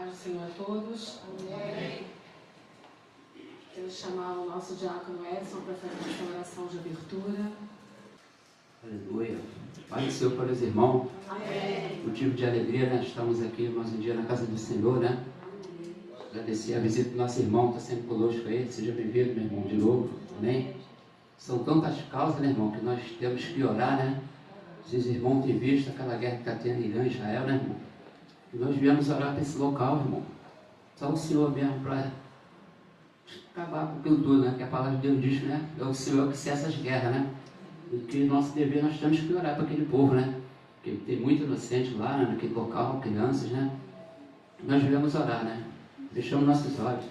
Paz do Senhor a todos. Amém. Quero chamar o nosso diácono Edson para fazer essa oração de abertura. Aleluia. Pai do Senhor para os irmãos. Amém. Motivo de alegria, né? Estamos aqui mais um dia na casa do Senhor, né? Agradecer a visita do nosso irmão que está sempre conosco aí. Seja bem-vindo, meu irmão, de novo. Amém. São tantas causas, né, irmão, que nós temos que orar, né? Os irmãos têm visto aquela guerra que está tendo em Irã, Israel, né, irmão? E nós viemos orar para esse local, irmão. Só o Senhor mesmo para acabar com aquilo tudo, né? Que a palavra de Deus diz, né? É o Senhor que cessa as guerras, né? E que nosso dever nós temos que orar para aquele povo, né? Porque tem muito inocente lá, né? Naquele local, crianças, né? Nós viemos orar, né? Fechamos nossos olhos.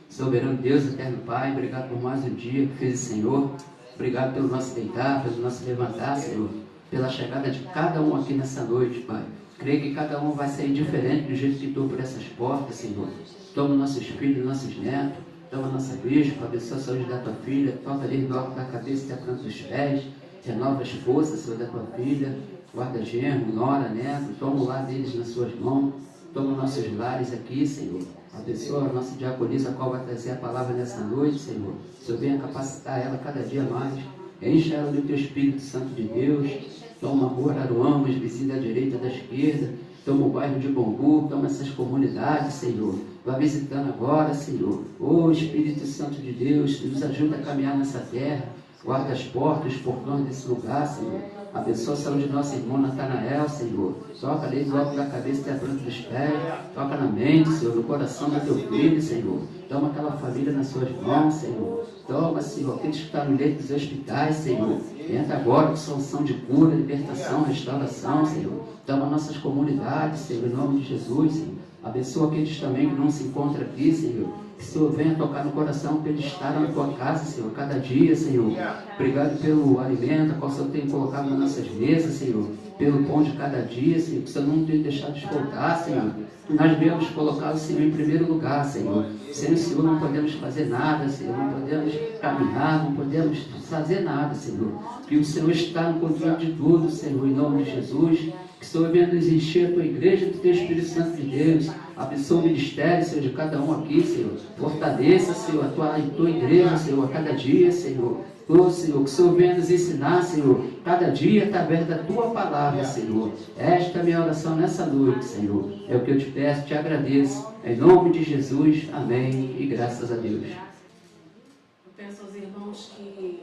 Soberano Deus, eterno Pai, obrigado por mais um dia que fez o Senhor. Obrigado pelo nosso deitar, pelo nosso levantar, Senhor. Pela chegada de cada um aqui nessa noite, Pai. Creio que cada um vai sair diferente do jeito que entrou por essas portas, Senhor. Toma nossos filhos, nossos netos. Toma nossa bispa, abençoa a saúde da tua filha. Toca ali do alto da cabeça até a planta dos pés. Renova as forças, Senhor, da tua filha. Guarda genro, nora, neto. Toma o lar deles nas suas mãos. Toma nossos lares aqui, Senhor. Abençoa a nossa diaconisa, a qual vai trazer a palavra nessa noite, Senhor. Senhor, venha capacitar ela cada dia mais. Enche ela do teu Espírito Santo de Deus. Toma Rua Aruamas, vizinha da direita e da esquerda. Toma o bairro de Bambu, toma essas comunidades, Senhor. Vai visitando agora, Senhor. Ô Espírito Santo de Deus, nos ajuda a caminhar nessa terra. Guarda as portas, os portões desse lugar, Senhor. Abençoa a saúde do nosso irmão Natanael, Senhor. Toca ali do alto da cabeça até a planta dos pés. Toca na mente, Senhor, no coração do teu filho, Senhor. Toma aquela família nas suas mãos, Senhor. Toma, Senhor, aqueles que estão no leito dos hospitais, Senhor. Entra agora com solução de cura, libertação, restauração, Senhor. Toma nossas comunidades, Senhor, em nome de Jesus, Senhor. Abençoa aqueles também que não se encontram aqui, Senhor. Que o Senhor venha tocar no coração para eles estarem na tua casa, Senhor, cada dia, Senhor. Obrigado pelo alimento, qual o Senhor tem colocado nas nossas mesas, Senhor. Pelo pão de cada dia, Senhor, que o Senhor não tem deixado de faltar, Senhor. Nós devemos colocar o Senhor em primeiro lugar, Senhor. Sem o Senhor não podemos fazer nada, Senhor. Não podemos caminhar, não podemos fazer nada, Senhor. Que o Senhor está no controle de tudo, Senhor, em nome de Jesus. Que o Senhor venha nos encher a tua igreja do teu Espírito Santo de Deus. Abençoa o ministério, Senhor, de cada um aqui, Senhor. Fortaleça, Senhor, a tua igreja, Senhor, a cada dia, Senhor. Oh, Senhor, que o Senhor venha nos ensinar, Senhor, cada dia através da tua palavra, Senhor. Esta é a minha oração nessa noite, Senhor. É o que eu te peço, te agradeço. Em nome de Jesus, amém. E graças a Deus. Eu peço aos irmãos que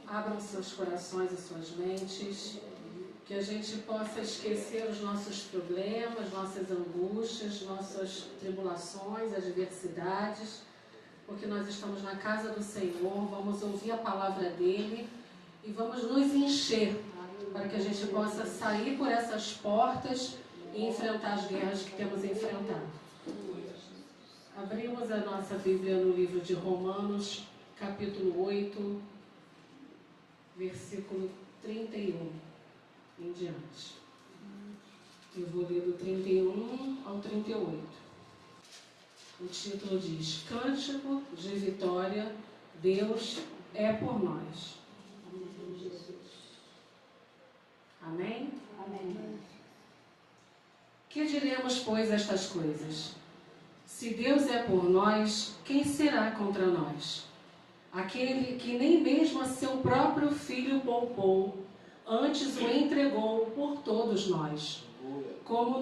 abram seus corações e suas mentes, que a gente possa esquecer os nossos problemas, nossas angústias, nossas tribulações, adversidades, porque nós estamos na casa do Senhor, vamos ouvir a palavra dEle e vamos nos encher para que a gente possa sair por essas portas e enfrentar as guerras que temos enfrentado. Abrimos a nossa Bíblia no livro de Romanos, capítulo 8, versículo 31 em diante. Eu vou ler do 31 ao 38. O título diz: Cântico de vitória, Deus é por nós. Amém? Amém. Que diremos, pois, estas coisas? Se Deus é por nós, quem será contra nós? Aquele que nem mesmo a seu próprio filho poupou, antes o entregou por todos nós. Como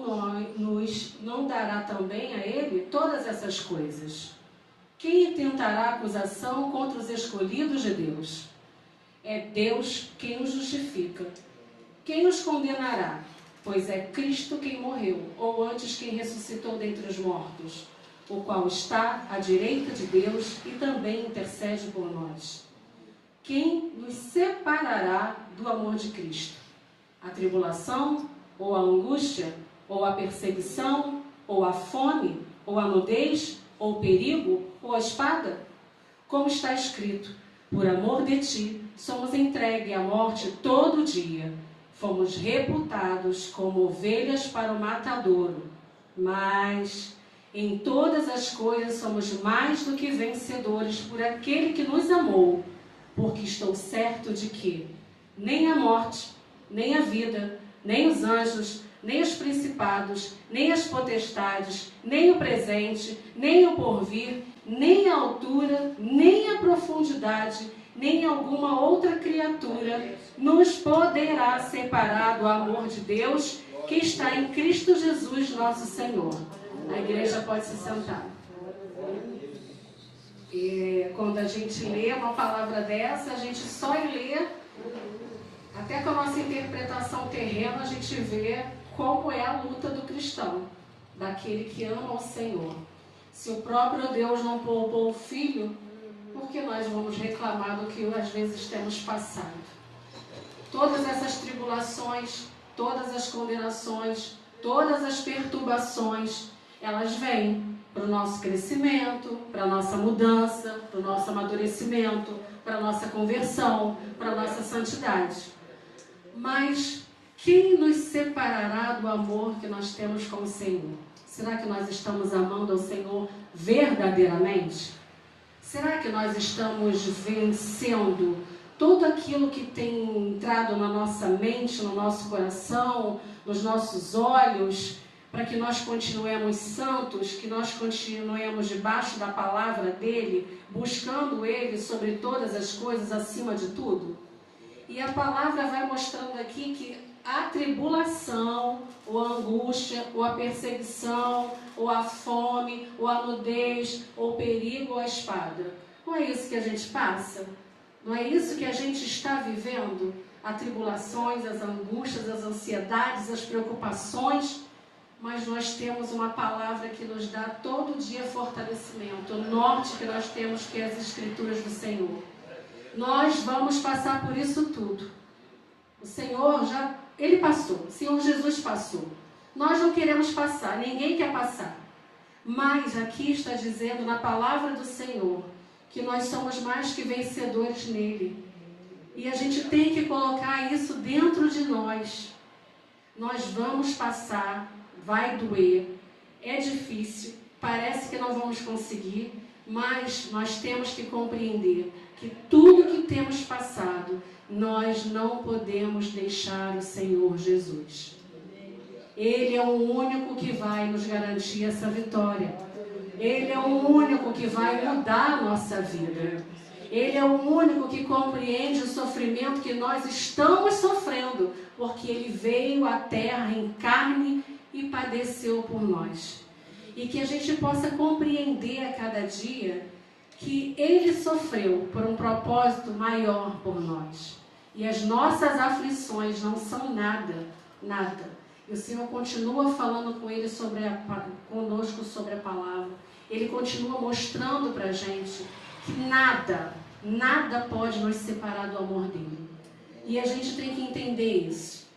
nos não dará também a ele todas essas coisas? Quem tentará acusação contra os escolhidos de Deus? É Deus quem os justifica. Quem os condenará? Pois é Cristo quem morreu, ou antes quem ressuscitou dentre os mortos, o qual está à direita de Deus e também intercede por nós. Quem nos separará do amor de Cristo? A tribulação, ou a angústia, ou a perseguição, ou a fome, ou a nudez, ou o perigo, ou a espada? Como está escrito: por amor de ti, somos entregues à morte todo dia. Fomos reputados como ovelhas para o matadouro. Mas em todas as coisas somos mais do que vencedores por aquele que nos amou. Porque estou certo de que nem a morte, nem a vida, nem os anjos, nem os principados, nem as potestades, nem o presente, nem o porvir, nem a altura, nem a profundidade, nem alguma outra criatura nos poderá separar do amor de Deus que está em Cristo Jesus, nosso Senhor. A igreja pode se sentar. E quando a gente lê uma palavra dessa, a gente só lê, até com a nossa interpretação terrena, a gente vê como é a luta do cristão, daquele que ama o Senhor. Se o próprio Deus não poupou o Filho, por que nós vamos reclamar do que às vezes temos passado? Todas essas tribulações, todas as condenações, todas as perturbações, elas vêm para o nosso crescimento, para a nossa mudança, para o nosso amadurecimento, para a nossa conversão, para a nossa santidade. Mas quem nos separará do amor que nós temos com o Senhor? Será que nós estamos amando ao Senhor verdadeiramente? Será que nós estamos vencendo tudo aquilo que tem entrado na nossa mente, no nosso coração, nos nossos olhos, para que nós continuemos santos, que nós continuemos debaixo da palavra dele, buscando ele sobre todas as coisas, acima de tudo? E a palavra vai mostrando aqui que a tribulação, ou a angústia, ou a perseguição, ou a fome, ou a nudez, ou o perigo, ou a espada. Não é isso que a gente passa? Não é isso que a gente está vivendo? As tribulações, as angústias, as ansiedades, as preocupações. Mas nós temos uma palavra que nos dá todo dia fortalecimento. O norte que nós temos, que é as Escrituras do Senhor. Nós vamos passar por isso tudo. O Senhor Ele passou. O Senhor Jesus passou. Nós não queremos passar. Ninguém quer passar. Mas aqui está dizendo na palavra do Senhor que nós somos mais que vencedores nele. E a gente tem que colocar isso dentro de nós. Nós vamos passar, vai doer, é difícil, parece que não vamos conseguir, mas nós temos que compreender que tudo que temos passado, nós não podemos deixar o Senhor Jesus. Ele é o único que vai nos garantir essa vitória. Ele é o único que vai mudar a nossa vida. Ele é o único que compreende o sofrimento que nós estamos sofrendo, porque Ele veio à terra em carne e padeceu por nós. E que a gente possa compreender a cada dia que Ele sofreu por um propósito maior por nós. E as nossas aflições não são nada, nada. E o Senhor continua falando com ele conosco sobre a palavra. Ele continua mostrando para a gente que nada pode nos separar do amor dele. E a gente tem que entender isso.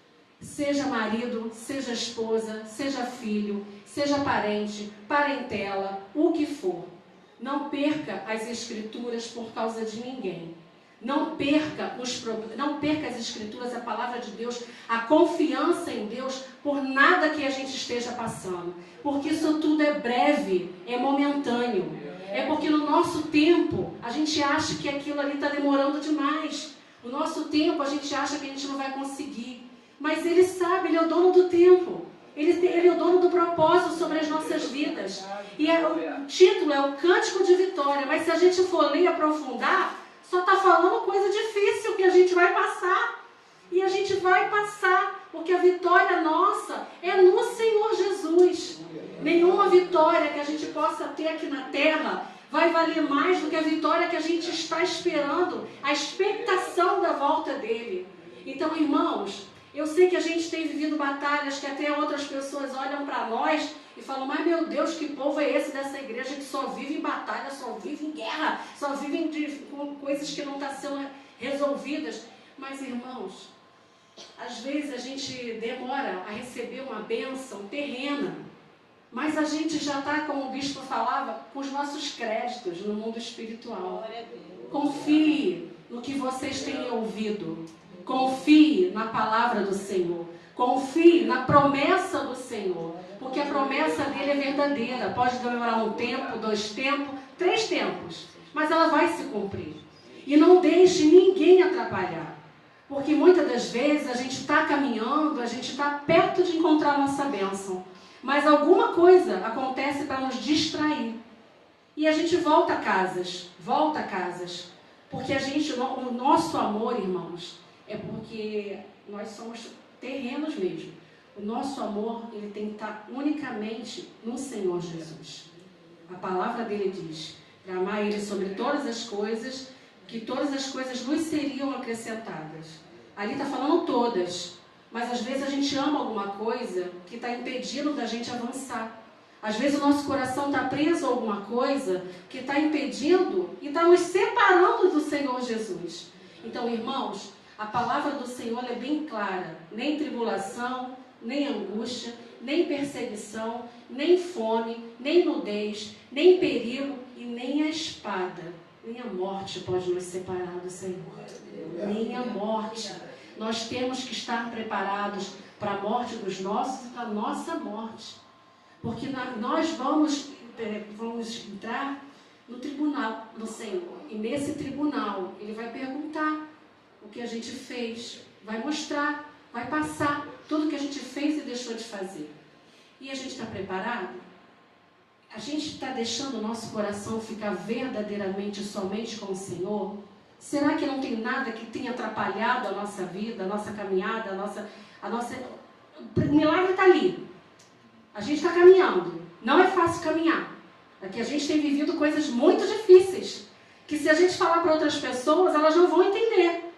Seja marido, seja esposa, seja filho, seja parente, parentela, o que for. Não perca as Escrituras por causa de ninguém. Não perca as Escrituras, a palavra de Deus, a confiança em Deus por nada que a gente esteja passando. Porque isso tudo é breve, é momentâneo. É porque no nosso tempo a gente acha que aquilo ali está demorando demais. No nosso tempo a gente acha que a gente não vai conseguir. Mas Ele sabe, Ele é o dono do tempo. Ele é o dono do propósito sobre as nossas vidas. E o título é o Cântico de Vitória. Mas se a gente for ler e aprofundar, só está falando coisa difícil que a gente vai passar. E a gente vai passar, porque a vitória nossa é no Senhor Jesus. Nenhuma vitória que a gente possa ter aqui na terra vai valer mais do que a vitória que a gente está esperando, a expectação da volta dele. Então, irmãos, eu sei que a gente tem vivido batalhas que até outras pessoas olham para nós e falam, mas meu Deus, que povo é esse dessa igreja que só vive em batalha, só vive em guerra, só vive com coisas que não estão sendo resolvidas. Mas, irmãos, às vezes a gente demora a receber uma bênção terrena, mas a gente já está, como o bispo falava, com os nossos créditos no mundo espiritual. Confie no que vocês têm ouvido. Confie na palavra do Senhor. Confie na promessa do Senhor. Porque a promessa dele é verdadeira. Pode demorar um tempo, 2 tempos, 3 tempos. Mas ela vai se cumprir. E não deixe ninguém atrapalhar. Porque muitas das vezes a gente está caminhando, a gente está perto de encontrar a nossa bênção. Mas alguma coisa acontece para nos distrair. E a gente volta a casas. Porque o nosso amor, irmãos, é porque nós somos terrenos mesmo. O nosso amor, ele tem que estar unicamente no Senhor Jesus. A palavra dele diz, para amar ele sobre todas as coisas, que todas as coisas nos seriam acrescentadas. Ali está falando todas, mas às vezes a gente ama alguma coisa que está impedindo da gente avançar. Às vezes o nosso coração está preso a alguma coisa que está impedindo e está nos separando do Senhor Jesus. Então, irmãos, a palavra do Senhor é bem clara. Nem tribulação, nem angústia, nem perseguição, nem fome, nem nudez, nem perigo e nem a espada, nem a morte pode nos separar do Senhor. Nem a morte. Nós temos que estar preparados para a morte dos nossos e para a nossa morte. Porque nós vamos entrar no tribunal do Senhor. E nesse tribunal, Ele vai perguntar o que a gente fez, vai mostrar, vai passar tudo que a gente fez e deixou de fazer. E a gente está preparado? A gente está deixando o nosso coração ficar verdadeiramente somente com o Senhor? Será que não tem nada que tenha atrapalhado a nossa vida, a nossa caminhada, O milagre está ali. A gente está caminhando. Não é fácil caminhar. Aqui a gente tem vivido coisas muito difíceis, que se a gente falar para outras pessoas, elas não vão entender.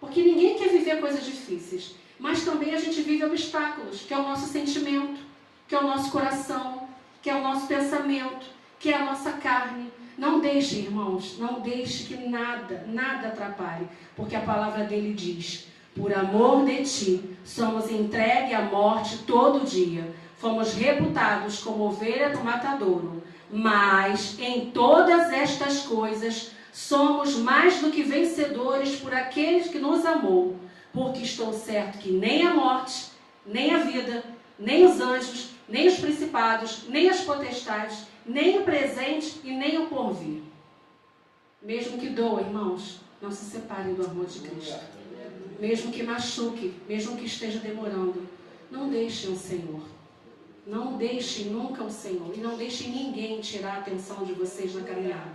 Porque ninguém quer viver coisas difíceis. Mas também a gente vive obstáculos, que é o nosso sentimento, que é o nosso coração, que é o nosso pensamento, que é a nossa carne. Não deixe, irmãos, não deixe que nada atrapalhe. Porque a palavra dele diz, por amor de ti, somos entregues à morte todo dia. Fomos reputados como ovelha do matadouro. Mas em todas estas coisas somos mais do que vencedores por aqueles que nos amou. Porque estou certo que nem a morte, nem a vida, nem os anjos, nem os principados, nem as potestades, nem o presente e nem o porvir. Mesmo que doa, irmãos, não se separem do amor de Cristo. Mesmo que machuque, mesmo que esteja demorando, não deixem o Senhor. Não deixem nunca o Senhor. E não deixem ninguém tirar a atenção de vocês na caminhada.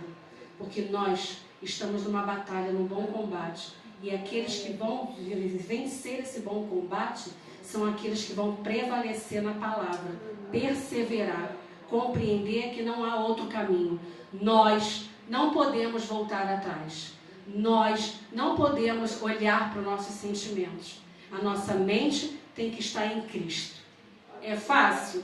Porque nós estamos numa batalha, num bom combate. E aqueles que vão vencer esse bom combate são aqueles que vão prevalecer na palavra, perseverar, compreender que não há outro caminho. Nós não podemos voltar atrás. Nós não podemos olhar para os nossos sentimentos. A nossa mente tem que estar em Cristo. É fácil?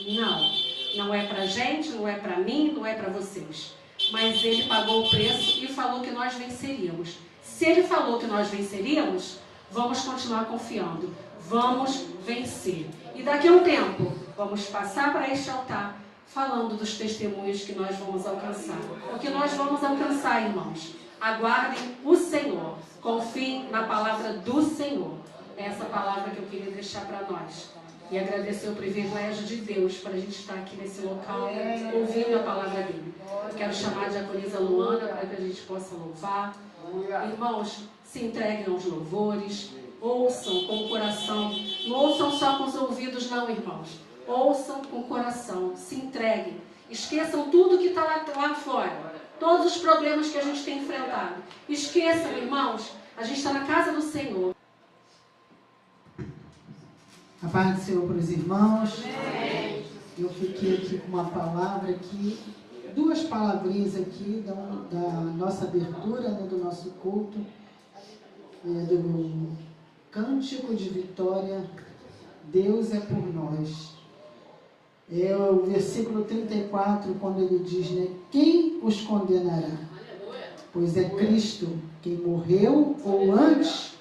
Não. Não é para a gente, não é para mim, não é para vocês. Mas Ele pagou o preço e falou que nós venceríamos. Se Ele falou que nós venceríamos, vamos continuar confiando. Vamos vencer. E daqui a um tempo, vamos passar para este altar, falando dos testemunhos que nós vamos alcançar. Porque nós vamos alcançar, irmãos. Aguardem o Senhor. Confiem na palavra do Senhor. É essa palavra que eu queria deixar para nós. E agradecer o privilégio de Deus para a gente estar aqui nesse local, ouvindo a palavra dele. Eu quero chamar a diaconisa Luana para que a gente possa louvar. Irmãos, se entreguem aos louvores, ouçam com o coração. Não ouçam só com os ouvidos, não, irmãos. Ouçam com o coração, se entreguem. Esqueçam tudo que está lá fora. Todos os problemas que a gente tem enfrentado. Esqueçam, irmãos, a gente está na casa do Senhor. A paz do Senhor para os irmãos. Eu fiquei aqui com uma palavra aqui, duas palavrinhas aqui da nossa abertura, né, do nosso culto, do Cântico de Vitória, Deus é por nós. É o versículo 34, quando ele diz, né, quem os condenará? Pois é Cristo quem morreu, ou antes,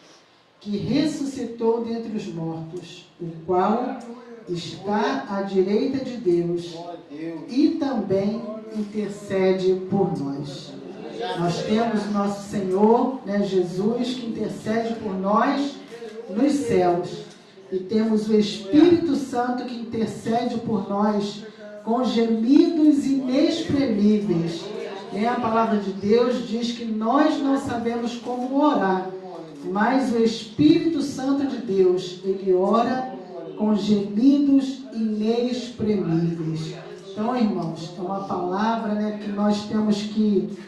que ressuscitou dentre os mortos, o qual está à direita de Deus e também intercede por nós. Nós temos o nosso Senhor, né, Jesus, que intercede por nós nos céus. E temos o Espírito Santo que intercede por nós com gemidos inexprimíveis. A palavra de Deus diz que nós não sabemos como orar, mas o Espírito Santo de Deus, ele ora com gemidos inexprimíveis. Então, irmãos, é uma palavra, né, que nós temos que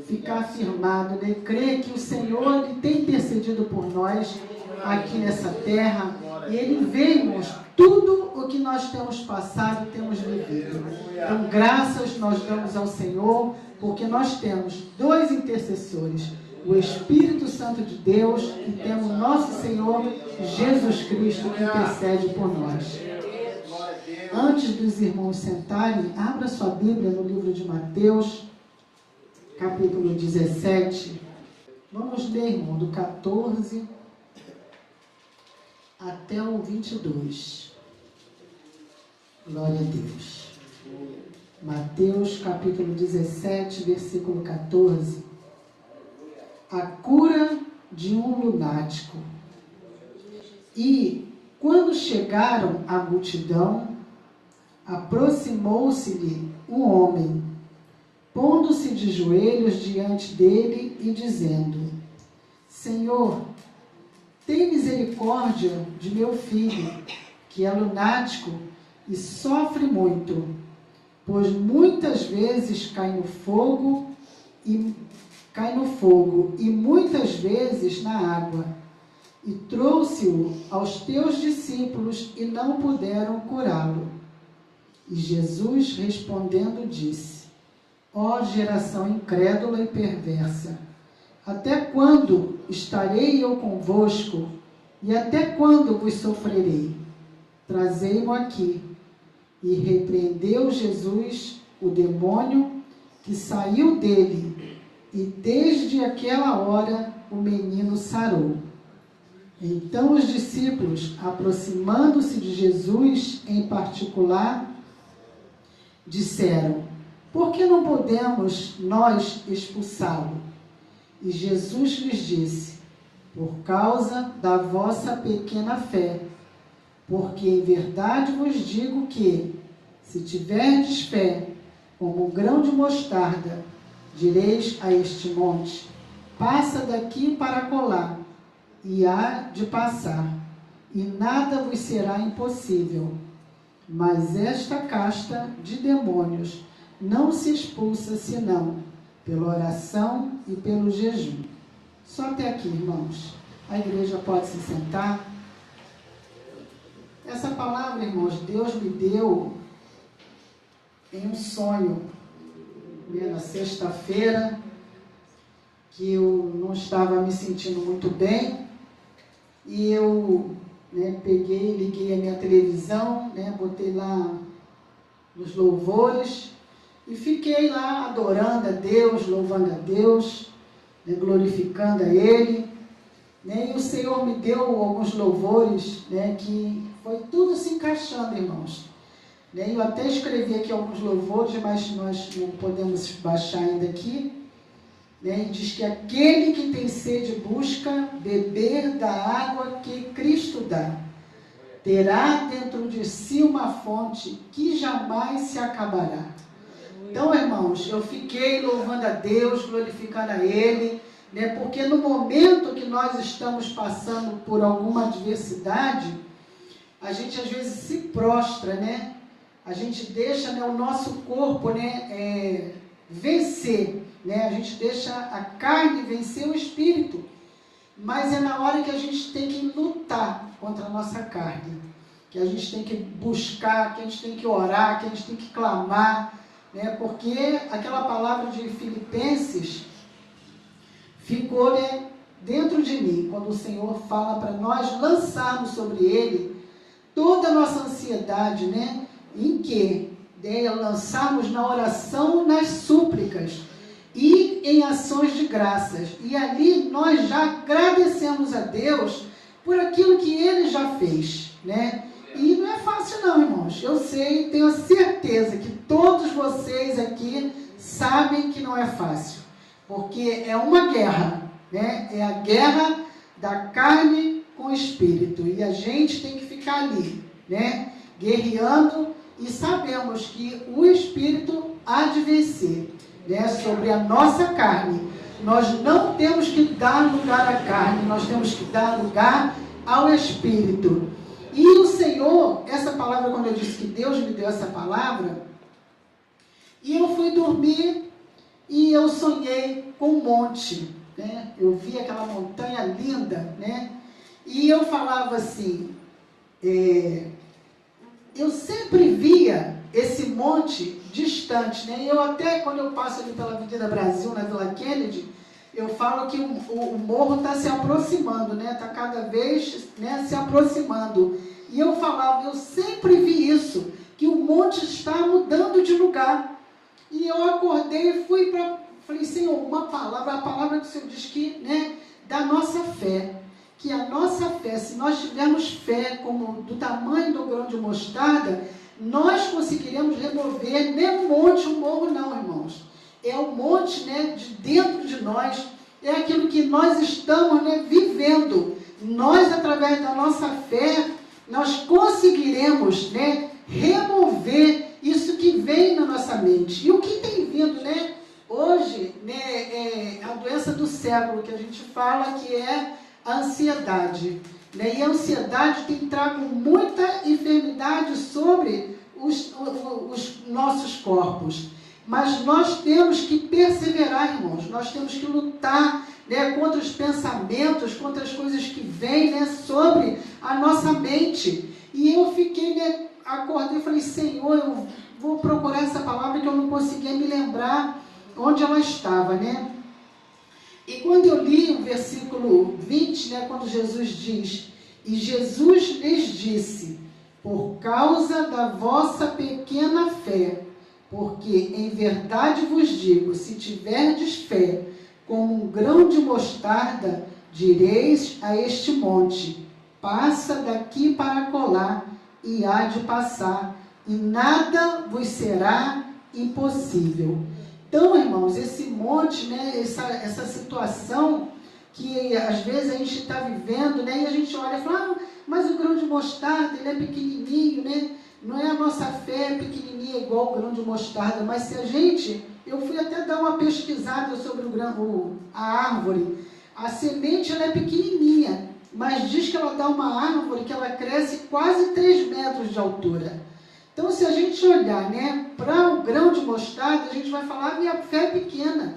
ficar firmado, né, crer que o Senhor ele tem intercedido por nós aqui nessa terra, e ele vê, irmãos, tudo o que nós temos passado, temos vivido. Então, graças nós damos ao Senhor, porque nós temos dois intercessores, o Espírito Santo de Deus e temos nosso Senhor Jesus Cristo que intercede por nós. Antes dos irmãos sentarem, abra sua Bíblia no livro de Mateus, capítulo 17. Vamos ler, irmão, do 14 até o 22. Glória a Deus. Mateus, capítulo 17, versículo 14. A cura de um lunático. E, quando chegaram à multidão, aproximou-se-lhe um homem, pondo-se de joelhos diante dele e dizendo: Senhor, tem misericórdia de meu filho, que é lunático e sofre muito, pois muitas vezes cai no fogo e muitas vezes na água. E trouxe-o aos teus discípulos e não puderam curá-lo. E Jesus respondendo disse: Ó geração incrédula e perversa, até quando estarei eu convosco, e até quando vos sofrerei? Trazei-mo aqui. E repreendeu Jesus o demônio que saiu dele, e desde aquela hora o menino sarou. Então os discípulos, aproximando-se de Jesus em particular, disseram: Por que não podemos nós expulsá-lo? E Jesus lhes disse: Por causa da vossa pequena fé. Porque em verdade vos digo que, se tiverdes fé, como um grão de mostarda, direis a este monte: passa daqui para acolá, e há de passar, e nada vos será impossível. Mas esta casta de demônios não se expulsa senão pela oração e pelo jejum. Só até aqui, irmãos. A igreja pode se sentar. Essa palavra, irmãos, Deus me deu em um sonho, né, na sexta-feira, que eu não estava me sentindo muito bem, e eu, né, peguei, liguei a minha televisão, né, botei lá os louvores, e fiquei lá adorando a Deus, louvando a Deus, né, glorificando a Ele, né, e o Senhor me deu alguns louvores, né, que foi tudo se encaixando, irmãos. Eu até escrevi aqui alguns louvores, mas nós não podemos baixar ainda aqui. E diz que aquele que tem sede busca beber da água que Cristo dá. Terá dentro de si uma fonte que jamais se acabará. Então, irmãos, eu fiquei louvando a Deus, glorificando a Ele, né, porque no momento que nós estamos passando por alguma adversidade, a gente às vezes se prostra, né? A gente deixa, né, o nosso corpo, né, vencer, né? A gente deixa a carne vencer o espírito. Mas é na hora que a gente tem que lutar contra a nossa carne, que a gente tem que buscar, que a gente tem que orar, que a gente tem que clamar, né? Porque aquela palavra de Filipenses ficou, né, dentro de mim, quando o Senhor fala para nós lançarmos sobre Ele toda a nossa ansiedade, né? Em que? Lançarmos na oração, nas súplicas e em ações de graças. E ali nós já agradecemos a Deus por aquilo que Ele já fez, né? E não é fácil não, irmãos. Eu sei, tenho certeza que todos vocês aqui sabem que não é fácil. Porque é uma guerra, né? É a guerra da carne com o espírito. E a gente tem que ficar ali, né? Guerreando, e sabemos que o espírito há de vencer, né? Sobre a nossa carne. Nós não temos que dar lugar à carne, nós temos que dar lugar ao Espírito. E o Senhor, essa palavra, quando eu disse que Deus me deu essa palavra, e eu fui dormir e eu sonhei com um monte, né? Eu vi aquela montanha linda, né? E eu falava assim, eu sempre via esse monte distante, né? Eu até, quando eu passo ali pela Avenida Brasil, na Vila Kennedy, eu falo que o morro está se aproximando, né? Está cada vez, né, se aproximando. E eu falava, eu sempre vi isso, que o monte está mudando de lugar. E eu acordei e falei, Senhor, uma palavra, a palavra que o Senhor diz que, né, da nossa fé. Que a nossa fé, se nós tivermos fé como do tamanho do grão de mostarda, nós conseguiremos remover nem um monte, um morro não, irmãos. É o monte, né, de dentro de nós, é aquilo que nós estamos, né, vivendo. Nós, através da nossa fé, nós conseguiremos, né, remover isso que vem na nossa mente. E o que tem vindo, né, hoje, né, é a doença do século, que a gente fala que é a ansiedade. Né? E a ansiedade tem trago muita enfermidade sobre os nossos corpos. Mas nós temos que perseverar, irmãos. Nós temos que lutar, né, contra os pensamentos, contra as coisas que vêm, né, sobre a nossa mente. E eu fiquei, né, acordei e falei, Senhor, eu vou procurar essa palavra que eu não conseguia me lembrar onde ela estava, né? E quando eu li o versículo 20, né, quando Jesus diz, e Jesus lhes disse, por causa da vossa pequena fé, porque em verdade vos digo, se tiverdes fé, como um grão de mostarda, direis a este monte, passa daqui para colar, e há de passar, e nada vos será impossível. Então, irmãos, esse monte, né, essa situação que às vezes a gente está vivendo, né, e a gente olha e fala, mas o grão de mostarda, ele é pequenininho, né? Não é a nossa fé pequenininha igual o grão de mostarda, mas se a gente, eu fui até dar uma pesquisada sobre a árvore, a semente ela é pequenininha, mas diz que ela dá uma árvore que ela cresce quase 3 metros de altura. Então, se a gente olhar, né, para o grão de mostarda, a gente vai falar, minha fé é pequena.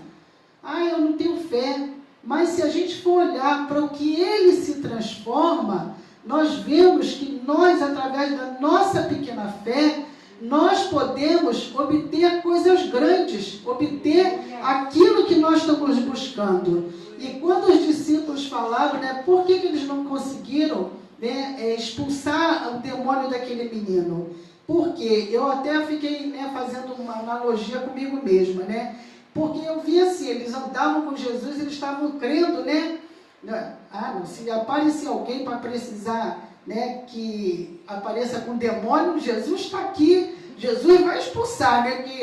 Eu não tenho fé. Mas se a gente for olhar para o que ele se transforma, nós vemos que nós, através da nossa pequena fé, nós podemos obter coisas grandes, obter aquilo que nós estamos buscando. E quando os discípulos falaram, né, por que eles não conseguiram, né, expulsar o demônio daquele menino? Porque eu até fiquei, né, fazendo uma analogia comigo mesma, né? Porque eu vi assim, eles andavam com Jesus, eles estavam crendo, né? Se aparecer alguém para precisar, né, que apareça com demônio, Jesus está aqui, Jesus vai expulsar, né? Que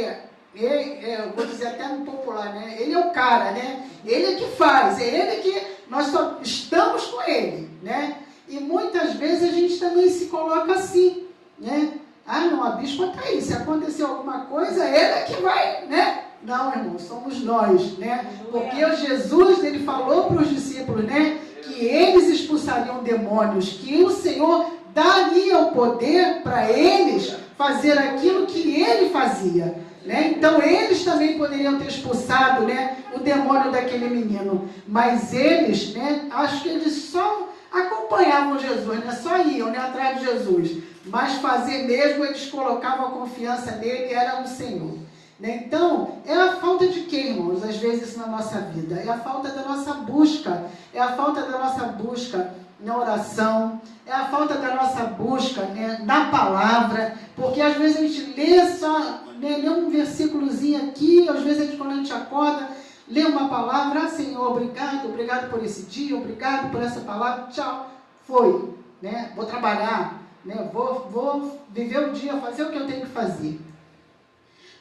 eu vou dizer até no popular, né? Ele é o cara, né? Ele é que faz, é ele que nós só estamos com ele, né? E muitas vezes a gente também se coloca assim, né? Não, a bispa está aí, se acontecer alguma coisa, ele é que vai, né? Não, irmão, somos nós, né? Porque Jesus, ele falou para os discípulos, né, que eles expulsariam demônios, que o Senhor daria o poder para eles fazer aquilo que ele fazia, né? Então, eles também poderiam ter expulsado, né, o demônio daquele menino, mas eles, né, acho que eles só acompanhavam Jesus, né, só iam, né, atrás de Jesus, mas fazer mesmo, eles colocavam a confiança nele, era o Senhor. Então, é a falta de quê, irmãos, às vezes na nossa vida? É a falta da nossa busca, é a falta da nossa busca na oração, é a falta da nossa busca, né, na palavra, porque às vezes a gente lê só, né, lê um versículozinho aqui, às vezes quando a gente acorda, lê uma palavra, Senhor, obrigado por esse dia, obrigado por essa palavra, tchau, foi, né, vou trabalhar, né, vou viver o dia, fazer o que eu tenho que fazer.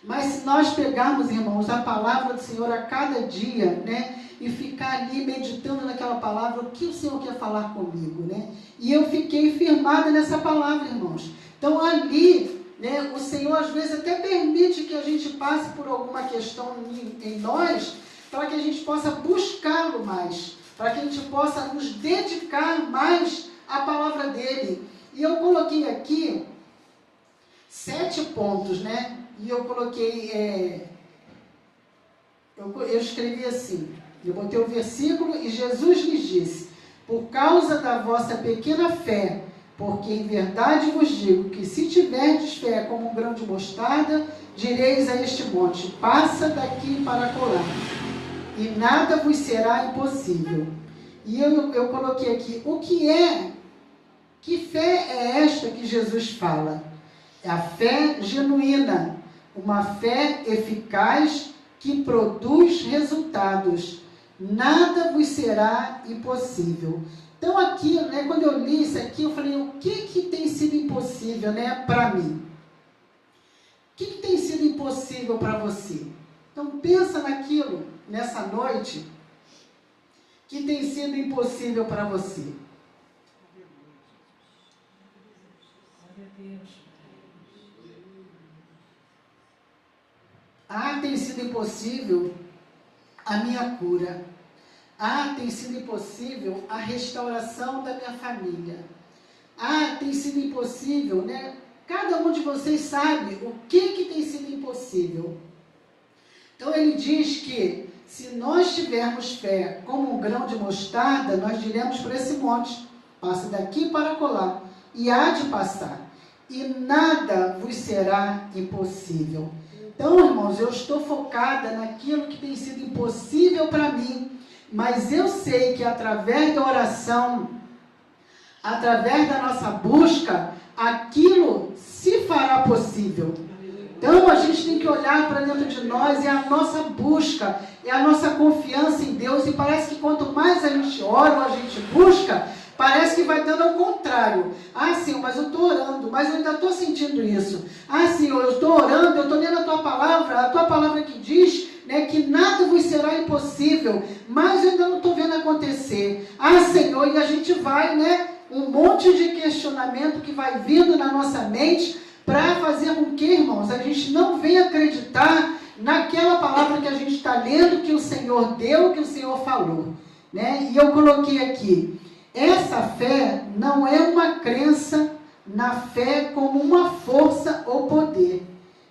Mas se nós pegarmos, irmãos, a palavra do Senhor a cada dia, né, e ficar ali meditando naquela palavra, o que o Senhor quer falar comigo, né? E eu fiquei firmada nessa palavra, irmãos. Então ali, né, o Senhor às vezes até permite que a gente passe por alguma questão em nós, para que a gente possa buscá-lo mais, para que a gente possa nos dedicar mais à palavra dele. E eu coloquei aqui 7 pontos, né? E eu coloquei, eu escrevi assim, eu botei o versículo e Jesus lhes disse: por causa da vossa pequena fé, porque em verdade vos digo que se tiverdes fé como um grão de mostarda, direis a este monte: passa daqui para acolá, e nada vos será impossível. E eu coloquei aqui, que fé é esta que Jesus fala? É a fé genuína, uma fé eficaz que produz resultados. Nada vos será impossível. Então aqui, né, quando eu li isso aqui, eu falei, o que tem sido impossível, né, para mim? O que tem sido impossível para você? Então pensa naquilo, nessa noite, que tem sido impossível para você. Tem sido impossível a minha cura. Tem sido impossível a restauração da minha família. Tem sido impossível, né? Cada um de vocês sabe o que tem sido impossível. Então ele diz que se nós tivermos fé como um grão de mostarda, nós diremos para esse monte: passe daqui para acolá, e há de passar, e nada vos será impossível. Então, irmãos, eu estou focada naquilo que tem sido impossível para mim, mas eu sei que através da oração, através da nossa busca, aquilo se fará possível. Então, a gente tem que olhar para dentro de nós, é a nossa busca, é a nossa confiança em Deus, e parece que quanto mais a gente ora ou a gente busca, parece que vai dando ao contrário. Senhor, mas eu estou orando, mas eu ainda estou sentindo isso. Senhor, eu estou orando, eu estou lendo a tua palavra que diz, né, que nada vos será impossível, mas eu ainda não estou vendo acontecer. Senhor, e a gente vai, né, um monte de questionamento que vai vindo na nossa mente, para fazer com que, irmãos, a gente não venha acreditar naquela palavra que a gente está lendo, que o Senhor deu, que o Senhor falou, né? E eu coloquei aqui, essa fé não é uma crença na fé como uma força ou poder,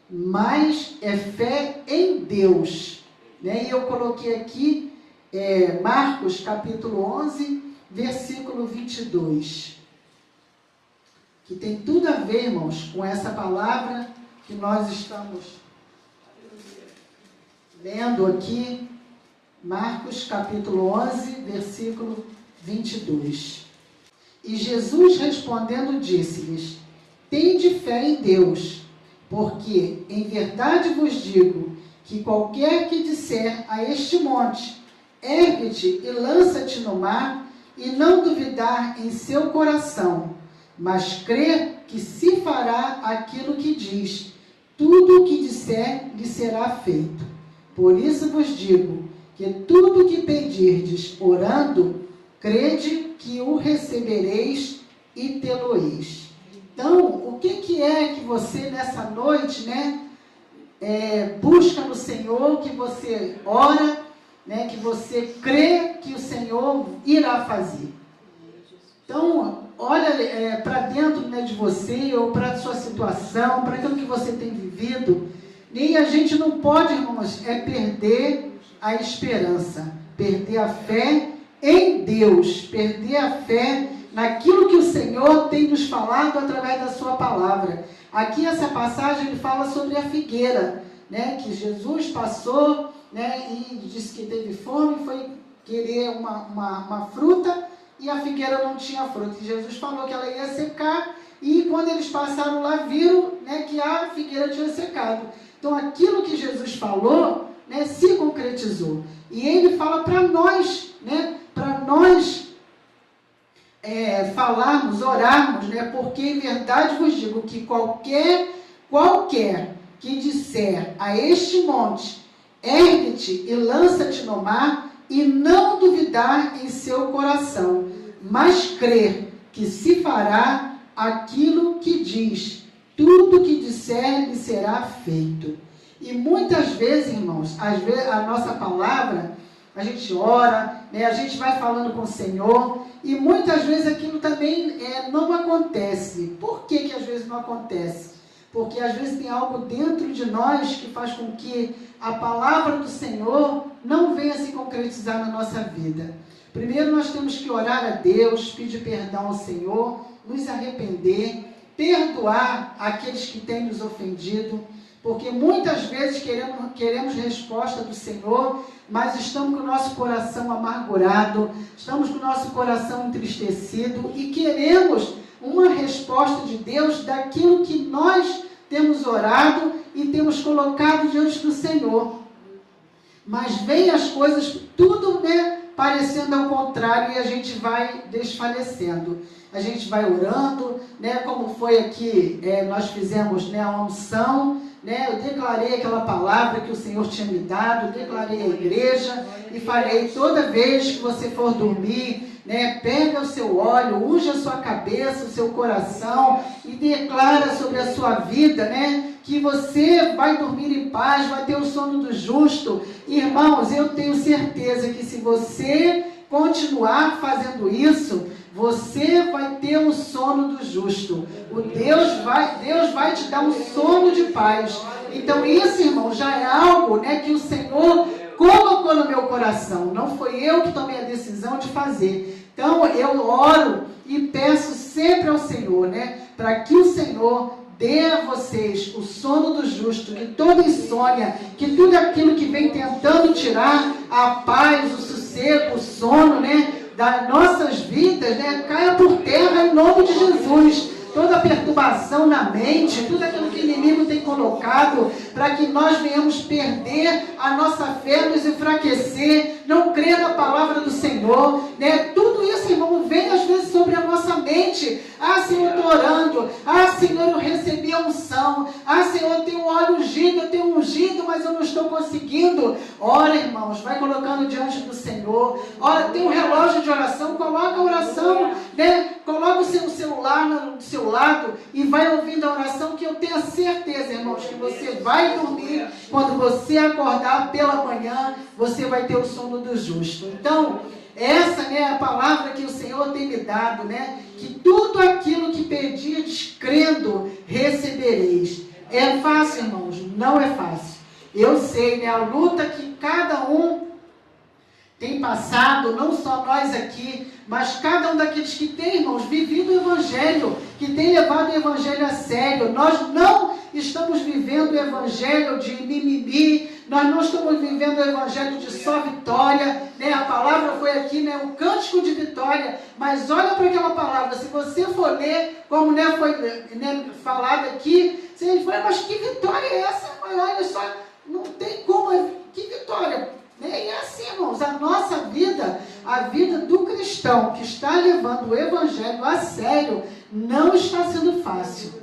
mas é fé em Deus, né? E eu coloquei aqui Marcos capítulo 11, versículo 22, que tem tudo a ver, irmãos, com essa palavra que nós estamos lendo aqui. Marcos capítulo 11, versículo 22. E Jesus respondendo disse-lhes: tende fé em Deus, porque em verdade vos digo que qualquer que disser a este monte: ergue-te e lança-te no mar, e não duvidar em seu coração, mas crer que se fará aquilo que diz, tudo o que disser lhe será feito. Por isso vos digo que tudo o que pedirdes orando, crede que o recebereis e tê-lo-eis. Então, o que é que você nessa noite, né, busca no Senhor, que você ora, né, que você crê que o Senhor irá fazer? Então, olha para dentro, né, de você, ou para a sua situação, para aquilo que você tem vivido. E a gente não pode, irmãos, perder a esperança, perder a fé em Deus, perder a fé naquilo que o Senhor tem nos falado através da sua palavra. Aqui essa passagem ele fala sobre a figueira, né, que Jesus passou, né, e disse que teve fome, foi querer uma fruta, e a figueira não tinha fruta. E Jesus falou que ela ia secar, e quando eles passaram lá, viram, né, que a figueira tinha secado. Então aquilo que Jesus falou, né, se concretizou. E ele fala para nós, né, para nós falarmos, orarmos, né, porque em verdade vos digo que qualquer que disser a este monte: ergue-te e lança-te no mar, e não duvidar em seu coração, mas crer que se fará aquilo que diz, tudo que disser lhe será feito. E muitas vezes, irmãos, a nossa palavra, a gente ora, né, a gente vai falando com o Senhor, e muitas vezes aquilo também não acontece. Por que às vezes não acontece? Porque às vezes tem algo dentro de nós que faz com que a palavra do Senhor não venha se concretizar na nossa vida. Primeiro nós temos que orar a Deus, pedir perdão ao Senhor, nos arrepender, perdoar aqueles que têm nos ofendido, porque muitas vezes queremos resposta do Senhor, mas estamos com o nosso coração amargurado, estamos com o nosso coração entristecido e queremos uma resposta de Deus daquilo que nós temos orado e temos colocado diante do Senhor. Mas vem as coisas tudo, parecendo ao contrário, e a gente vai desfalecendo. A gente vai orando, como foi aqui, nós fizemos a unção, eu declarei aquela palavra que o Senhor tinha me dado, declarei à igreja e falei, toda vez que você for dormir, pega o seu óleo, unge a sua cabeça, o seu coração e declara sobre a sua vida, que você vai dormir em paz, vai ter o sono do justo. Irmãos, eu tenho certeza que se você continuar fazendo isso, você vai ter o sono do justo. Deus vai te dar um sono de paz. Então isso, irmão, já é algo que o Senhor colocou no meu coração. Não foi eu que tomei a decisão de fazer. Então eu oro e peço sempre ao Senhor, para que o Senhor dê a vocês o sono do justo, que toda insônia, que tudo aquilo que vem tentando tirar a paz, o sossego, o sono, das nossas vidas, caia por terra em nome de Jesus. Toda perturbação na mente, tudo aquilo que o inimigo tem colocado, para que nós venhamos perder a nossa fé, nos enfraquecer, não crer na palavra do Senhor, tudo isso, irmão, vem às vezes sobre a nossa mente. Ah, Senhor, eu estou orando. Ah, Senhor, eu recebi a unção. Ah, Senhor, eu tenho óleo ungido, eu tenho ungido, mas eu não estou conseguindo. Ora, irmãos, vai colocando diante do Senhor. Ora, tem um relógio de oração, coloca a oração, coloca o seu celular no seu lado e vai ouvindo a oração, que eu tenho a certeza, irmãos, que você vai dormir. Quando você acordar pela manhã, você vai ter o sono do justo. Então, essa é a palavra que o Senhor tem me dado, que tudo aquilo que pedirdes crendo, recebereis. É fácil, irmãos? Não é fácil. Eu sei, a luta que cada um tem passado, não só nós aqui, mas cada um daqueles que tem, irmãos, vivido o Evangelho, que tem levado o Evangelho a sério. Nós não estamos vivendo o Evangelho de mimimi, nós não estamos vivendo o Evangelho de só vitória, a palavra foi aqui, um cântico de vitória, mas olha para aquela palavra, se você for ler, como foi falado aqui, você fala, mas que vitória é essa? Mas olha só, não tem como, que vitória? E é assim, irmãos, a nossa vida, a vida do cristão que está levando o Evangelho a sério, não está sendo fácil.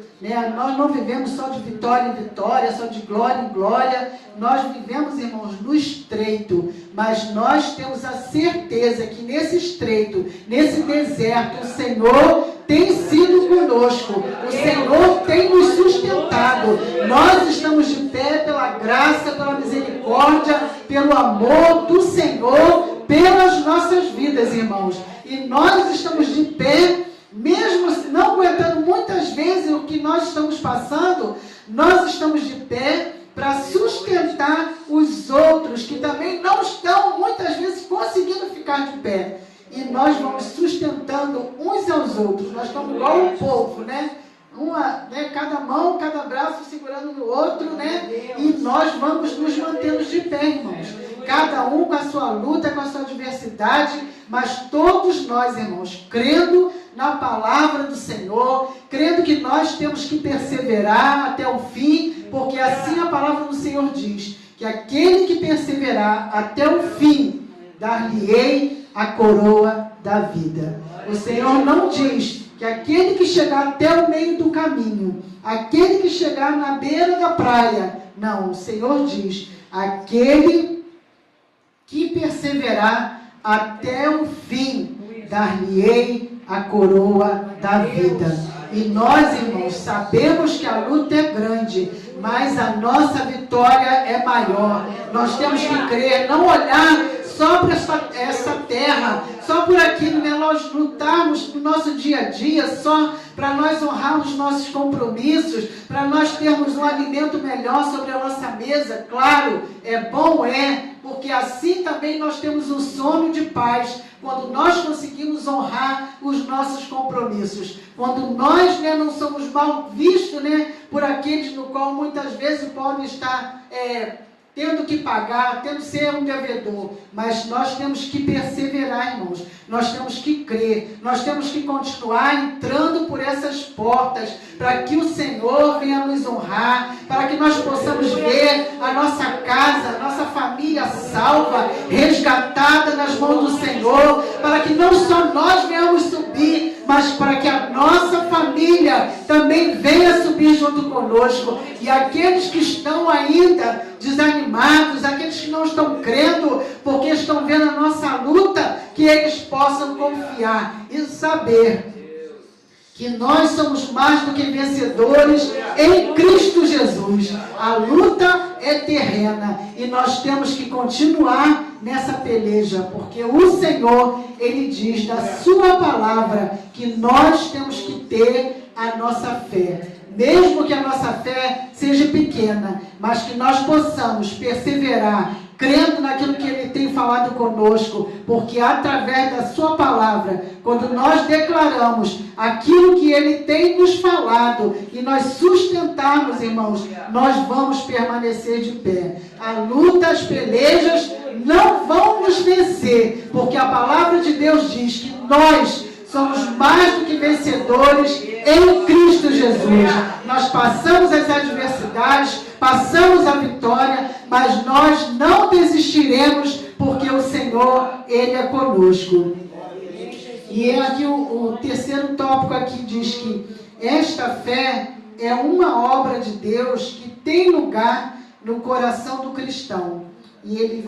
Nós não vivemos só de vitória em vitória, só de glória em glória. Nós vivemos, irmãos, no estreito, mas nós temos a certeza que nesse estreito, nesse deserto, o Senhor tem sido conosco, o Senhor tem nos sustentado. Nós estamos de pé pela graça, pela misericórdia, pelo amor do Senhor, pelas nossas vidas, irmãos. E nós estamos de pé, mesmo não aguentando muitas vezes o que nós estamos passando, nós estamos de pé para sustentar os outros que também não estão muitas vezes conseguindo ficar de pé. E nós vamos sustentando uns aos outros. Nós estamos igual um povo, cada mão, cada braço segurando no outro, E nós vamos nos mantendo de pé, irmãos. Cada um com a sua luta, com a sua adversidade, mas todos nós, irmãos, crendo na palavra do Senhor, crendo que nós temos que perseverar até o fim, porque assim a palavra do Senhor diz, que aquele que perseverar até o fim, dar-lhe-ei a coroa da vida. O Senhor não diz que aquele que chegar até o meio do caminho, aquele que chegar na beira da praia, não, o Senhor diz, aquele que perseverar até o fim, dar-lhe-ei a coroa da vida. E nós, irmãos, sabemos que a luta é grande, mas a nossa vitória é maior. Nós temos que crer, não olhar só para essa terra, só por aquilo, né? Nós lutarmos no nosso dia a dia, só para nós honrarmos nossos compromissos, para nós termos um alimento melhor sobre a nossa mesa. Claro, é bom, porque assim também nós temos um sono de paz, quando nós conseguimos honrar os nossos compromissos, quando nós, né, não somos mal vistos, né, por aqueles no qual muitas vezes podem estar tendo que pagar, tendo que ser um devedor, mas nós temos que perseverar, irmãos, nós temos que crer, nós temos que continuar entrando por essas portas, para que o Senhor venha nos honrar, para que nós possamos ver a nossa casa, a nossa família salva, resgatada nas mãos do Senhor, para que não só nós venhamos subir, mas para que a nossa família também venha subir junto conosco, e aqueles que estão ainda desanimados, aqueles que não estão crendo, porque estão vendo a nossa luta, que eles possam confiar e saber que nós somos mais do que vencedores em Cristo Jesus. A luta é terrena e nós temos que continuar nessa peleja, porque o Senhor, Ele diz na sua palavra que nós temos que ter a nossa fé. Mesmo que a nossa fé seja pequena, mas que nós possamos perseverar, crendo naquilo que Ele tem falado conosco, porque através da sua palavra, quando nós declaramos aquilo que Ele tem nos falado, e nós sustentarmos, irmãos, nós vamos permanecer de pé. A luta, as pelejas não vão nos vencer, porque a palavra de Deus diz que nós somos mais do que vencedores em Cristo Jesus. Nós passamos as adversidades, passamos a vitória, mas nós não desistiremos, porque o Senhor, Ele é conosco. E aqui o terceiro tópico aqui diz que esta fé é uma obra de Deus que tem lugar no coração do cristão. E ele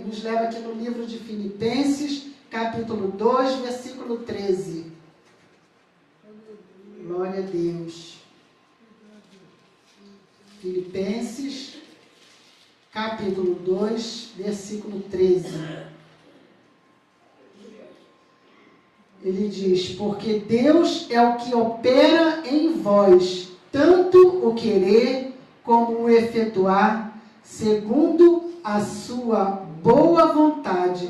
nos leva aqui no livro de Filipenses, capítulo 2, versículo 13. Glória a Deus. Filipenses, capítulo 2, versículo 13. Ele diz: porque Deus é o que opera em vós, tanto o querer como o efetuar, segundo a sua boa vontade.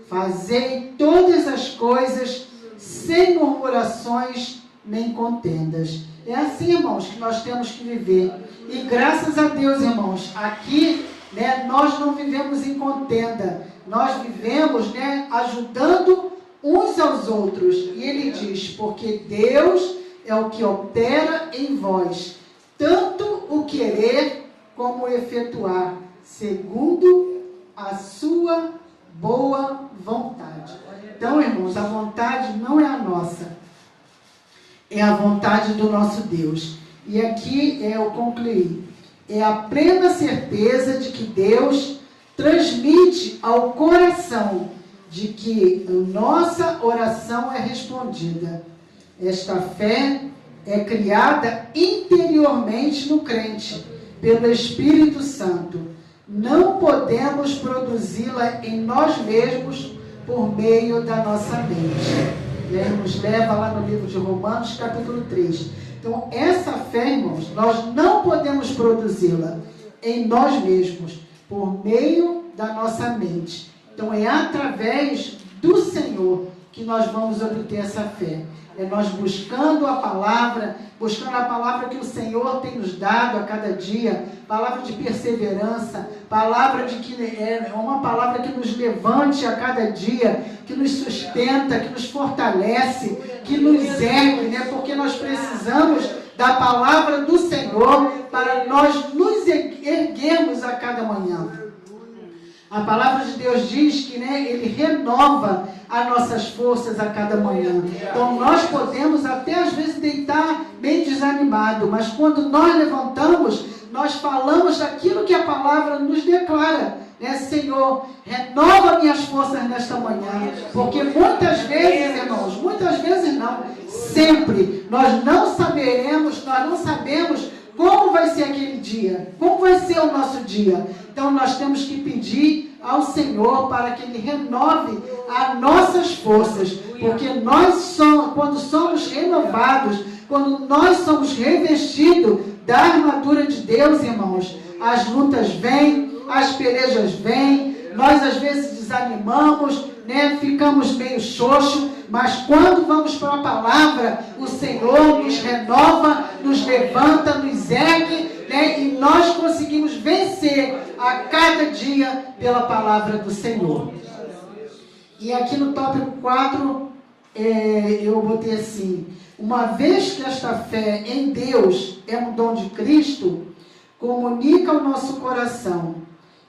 Fazei todas as coisas sem murmurações nem contendas. É assim, irmãos, que nós temos que viver. E graças a Deus, irmãos, aqui, né, nós não vivemos em contenda. Nós vivemos, né, ajudando uns aos outros. E ele diz: porque Deus é o que opera em vós, tanto o querer como o efetuar, segundo a sua boa vontade. Então, irmãos, a vontade não é a nossa, é a vontade do nosso Deus. E aqui eu concluí: é a plena certeza de que Deus transmite ao coração de que a nossa oração é respondida. Esta fé é criada interiormente no crente, pelo Espírito Santo. Não podemos produzi-la em nós mesmos por meio da nossa mente. E aí nos leva lá no livro de Romanos, capítulo 3. Então, essa fé, irmãos, nós não podemos produzi-la em nós mesmos, por meio da nossa mente. Então, é através do Senhor que nós vamos obter essa fé. É nós buscando a palavra que o Senhor tem nos dado a cada dia, palavra de perseverança, palavra de que é uma palavra que nos levante a cada dia, que nos sustenta, que nos fortalece, que nos ergue, né? Porque nós precisamos da palavra do Senhor para nós nos erguermos a cada manhã. A palavra de Deus diz que, né, Ele renova as nossas forças a cada manhã. Então nós podemos até às vezes deitar bem desanimado, mas quando nós levantamos, nós falamos daquilo que a palavra nos declara. né? Senhor, renova minhas forças nesta manhã, porque muitas vezes, irmãos, muitas vezes não, sempre, nós não sabemos como vai ser aquele dia, como vai ser o nosso dia. Então nós temos que pedir ao Senhor para que Ele renove as nossas forças, porque nós somos, quando somos renovados, quando nós somos revestidos da armadura de Deus, irmãos, as lutas vêm, as pelejas vêm, nós às vezes desanimamos, né? Ficamos meio xoxos, mas quando vamos para a palavra, o Senhor nos renova, nos levanta, nos ergue, né? E nós conseguimos vencer a cada dia pela palavra do Senhor. E aqui no tópico 4, eu botei assim: uma vez que esta fé em Deus é um dom de Cristo, comunica ao nosso coração.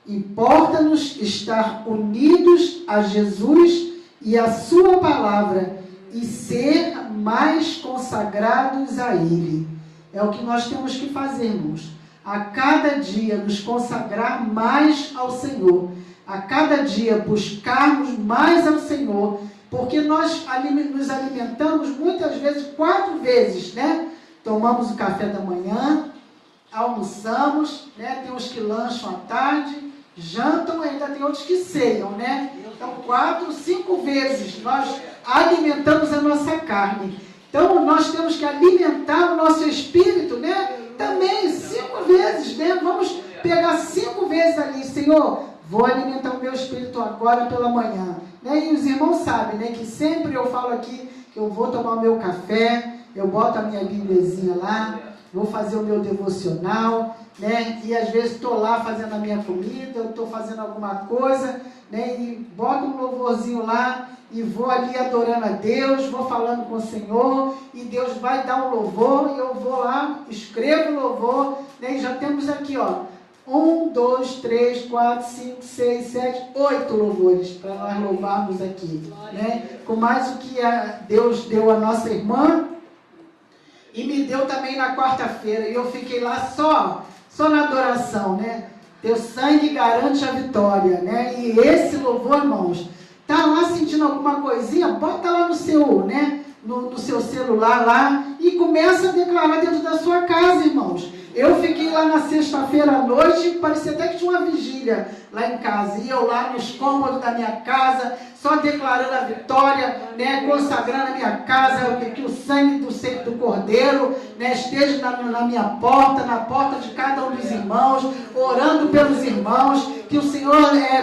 Importa-nos estar unidos a Jesus e a sua palavra e ser mais consagrados a Ele. É o que nós temos que fazer, irmãos. A cada dia nos consagrar mais ao Senhor. A cada dia buscarmos mais ao Senhor. Porque nós nos alimentamos muitas vezes, 4 vezes, né? Tomamos o café da manhã, almoçamos, né? Tem uns que lancham à tarde, jantam, ainda tem outros que ceiam, né? Então 4, 5 vezes nós alimentamos a nossa carne. Então nós temos que alimentar o nosso espírito, né? Também 5 vezes, né? Vamos pegar 5 vezes ali, Senhor, vou alimentar o meu espírito agora pela manhã, né? E os irmãos sabem, né? Que sempre eu falo aqui que eu vou tomar o meu café, eu boto a minha bíbliazinha lá, vou fazer o meu devocional, né? E às vezes estou lá fazendo a minha comida, eu estou fazendo alguma coisa, né? E boto um louvorzinho lá e vou ali adorando a Deus, vou falando com o Senhor, e Deus vai dar um louvor, e eu vou lá, escrevo o louvor, né? E já temos aqui, ó, 1, 2, 3, 4, 5, 6, 7, 8 louvores para nós louvarmos aqui, né? Com mais o que Deus deu à nossa irmã, e me deu também na quarta-feira, e eu fiquei lá só na adoração, né? Teu sangue garante a vitória, né? E esse louvor, irmãos, tá lá sentindo alguma coisinha, bota lá no seu, né? No seu celular lá, e começa a declarar dentro da sua casa, irmãos. Eu fiquei lá na sexta-feira à noite, parecia até que tinha uma vigília lá em casa. E eu lá nos cômodos da minha casa, só declarando a vitória, né, consagrando a minha casa, que o sangue do Cordeiro, né, esteja na minha porta, na porta de cada um dos irmãos, orando pelos irmãos, que o Senhor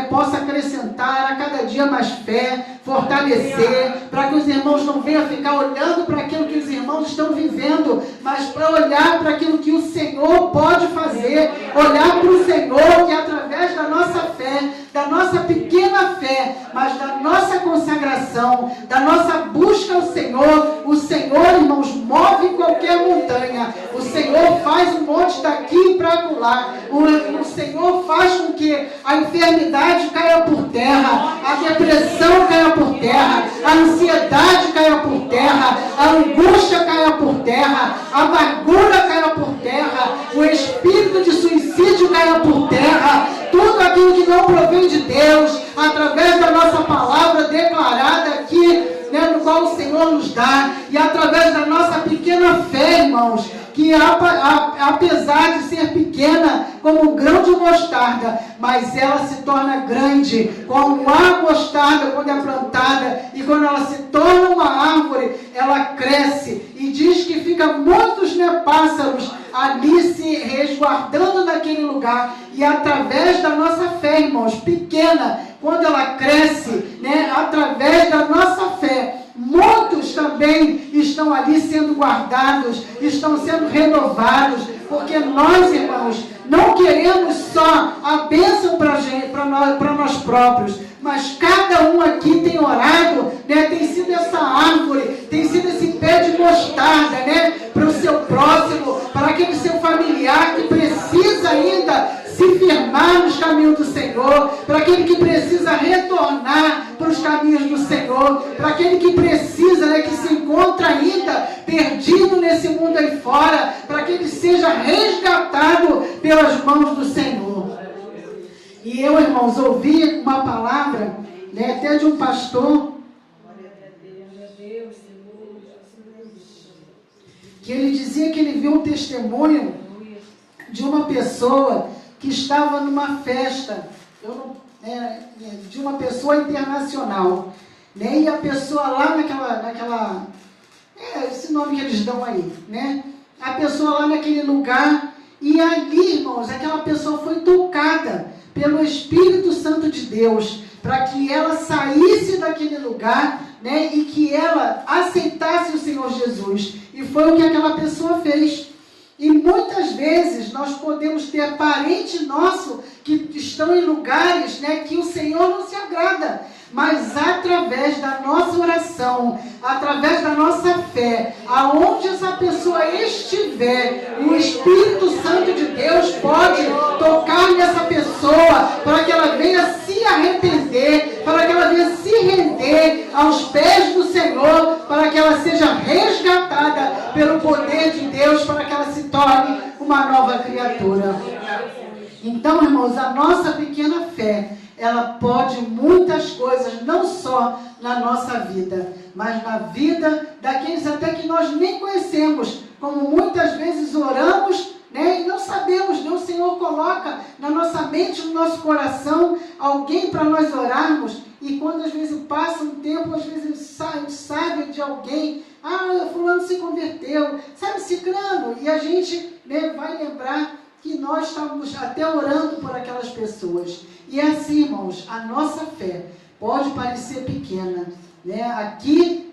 possa acrescentar a cada dia mais fé, fortalecer, para que os irmãos não venham ficar olhando para aquilo que os irmãos estão vivendo, mas para olhar para aquilo que o Senhor pode fazer, olhar para o Senhor, que através da nossa fé, da nossa pequena fé, mas da nossa consagração, da nossa busca ao Senhor, o Senhor, irmãos, move qualquer montanha, o Senhor faz um monte daqui para lá, o Senhor faz com que a enfermidade caia por terra, a depressão caia por terra, a ansiedade caia por terra, a angústia caia por terra, a amargura caia por terra, o espírito de suicídio caia por terra, tudo aquilo que não provém de Deus, através da nossa palavra declarada aqui, né, no qual o Senhor nos dá, e através da nossa pequena fé, irmãos, que apesar de ser pequena, como um grão de mostarda, mas ela se torna grande, como a mostarda quando é plantada, e quando ela se torna uma árvore, ela cresce, e diz que fica muitos, né, pássaros ali se resguardando naquele lugar, e através da nossa fé, irmãos, pequena, quando ela cresce, né, através da nossa fé, muitos também estão ali sendo guardados, estão sendo renovados, porque nós, irmãos, não queremos só a bênção para nós próprios, mas cada um aqui tem orado, né, tem sido essa árvore, tem sido esse pé de mostarda, né, para o seu próximo, para aquele seu familiar que precisa ainda se firmar nos caminhos do Senhor, para aquele que precisa retornar para os caminhos do Senhor, para aquele que precisa, né, que se encontra ainda perdido nesse mundo aí fora, para que ele seja resgatado pelas mãos do Senhor. E eu, irmãos, ouvi uma palavra, né, até de um pastor, que ele dizia que ele viu um testemunho de uma pessoa que estava numa festa, de uma pessoa internacional, né, e a pessoa lá naquela esse nome que eles dão aí, né, a pessoa lá naquele lugar, e ali, irmãos, aquela pessoa foi tocada pelo Espírito Santo de Deus, para que ela saísse daquele lugar, né, e que ela aceitasse o Senhor Jesus. E foi o que aquela pessoa fez. E muitas vezes nós podemos ter parente nosso que estão em lugares, né, que o Senhor não se agrada. Mas através da nossa oração, através da nossa fé, aonde essa pessoa estiver, o Espírito Santo de Deus pode tocar nessa pessoa para que ela venha se arrepender, para que ela venha se render aos pés do Senhor, para que ela seja resgatada pelo poder de Deus, para que ela se torne uma nova criatura. Então, irmãos, a nossa pequena fé, ela pode muitas coisas, não só na nossa vida, mas na vida daqueles até que nós nem conhecemos, como muitas vezes oramos, né, e não sabemos, né, o Senhor coloca na nossa mente, no nosso coração, alguém para nós orarmos, e quando às vezes passa um tempo, às vezes a gente sabe de alguém, fulano se converteu, sabe, ciclano, e a gente, né, vai lembrar que nós estávamos até orando por aquelas pessoas. E assim, irmãos, a nossa fé pode parecer pequena, né? Aqui,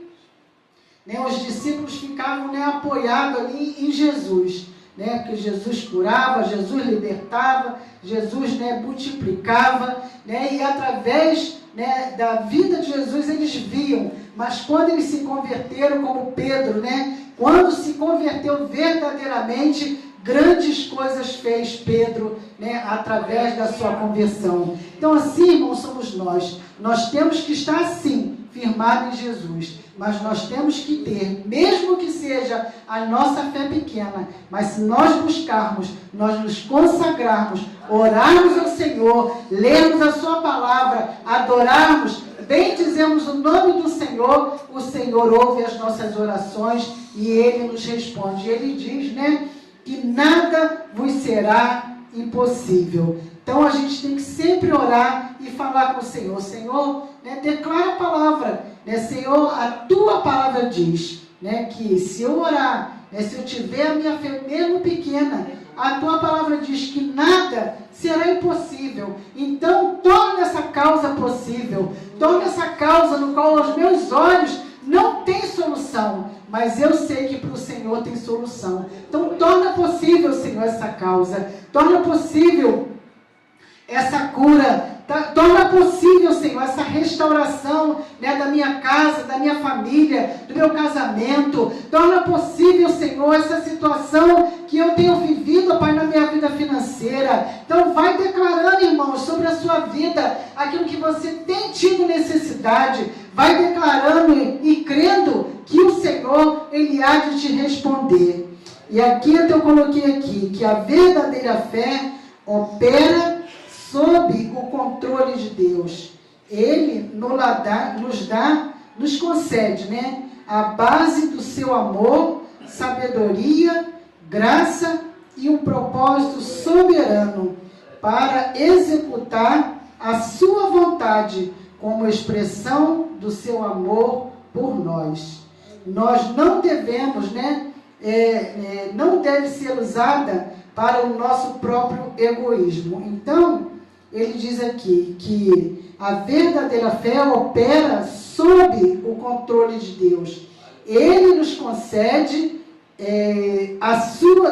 né, os discípulos ficavam, né, apoiados ali em Jesus, né? Porque Jesus curava, Jesus libertava, Jesus, né, multiplicava, né? E através, né, da vida de Jesus eles viam. Mas quando eles se converteram, como Pedro, né? Quando se converteu verdadeiramente, grandes coisas fez Pedro, né, através da sua conversão. Então, assim, irmãos, somos nós. Nós temos que estar, assim, firmados em Jesus. Mas nós temos que ter, mesmo que seja a nossa fé pequena, mas se nós buscarmos, nós nos consagrarmos, orarmos ao Senhor, lermos a sua palavra, adorarmos, bendizemos o nome do Senhor, o Senhor ouve as nossas orações e Ele nos responde. Ele diz, né, que nada vos será impossível. Então a gente tem que sempre orar e falar com o Senhor. Senhor, né, declara a palavra, né, Senhor, a tua palavra diz, né, que se eu orar, né, se eu tiver a minha fé mesmo pequena, a tua palavra diz que nada será impossível. Então torna essa causa possível, torna essa causa no qual os meus olhos não têm solução, mas eu sei que para o Senhor tem solução. Então torna possível, Senhor, essa causa, torna possível essa cura, torna possível, Senhor, essa restauração, né, da minha casa, da minha família, do meu casamento. Torna possível, Senhor, essa situação que eu tenho vivido, Pai, na minha vida financeira. Então vai declarando, irmãos, sobre a sua vida, aquilo que você tem tido necessidade. Vai declarando e crendo que o Senhor, Ele há de te responder. E aqui eu coloquei aqui, que a verdadeira fé opera sob o controle de Deus. Ele nos concede, né, a base do seu amor, sabedoria, graça e um propósito soberano para executar a sua vontade como expressão do seu amor por nós. Nós não devemos, né, não deve ser usada para o nosso próprio egoísmo. Então, ele diz aqui que a verdadeira fé opera sob o controle de Deus. Ele nos concede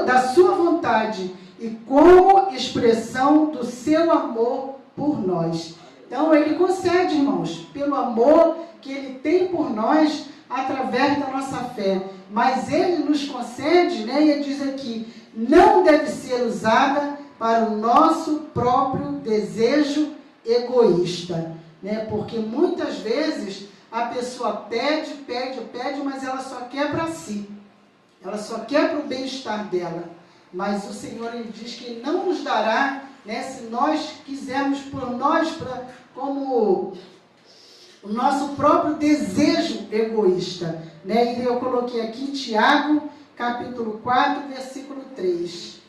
da sua vontade e como expressão do seu amor por nós. Então, Ele concede, irmãos, pelo amor que Ele tem por nós através da nossa fé. Mas Ele nos concede, né, e Ele diz aqui, não deve ser usada para o nosso próprio desejo egoísta, né? Porque muitas vezes a pessoa pede, mas ela só quer para si. Ela só quer para o bem-estar dela. Mas o Senhor, Ele diz que não nos dará né, se nós quisermos por nós, como o nosso próprio desejo egoísta, né? E eu coloquei aqui Tiago, capítulo 4, versículo 3.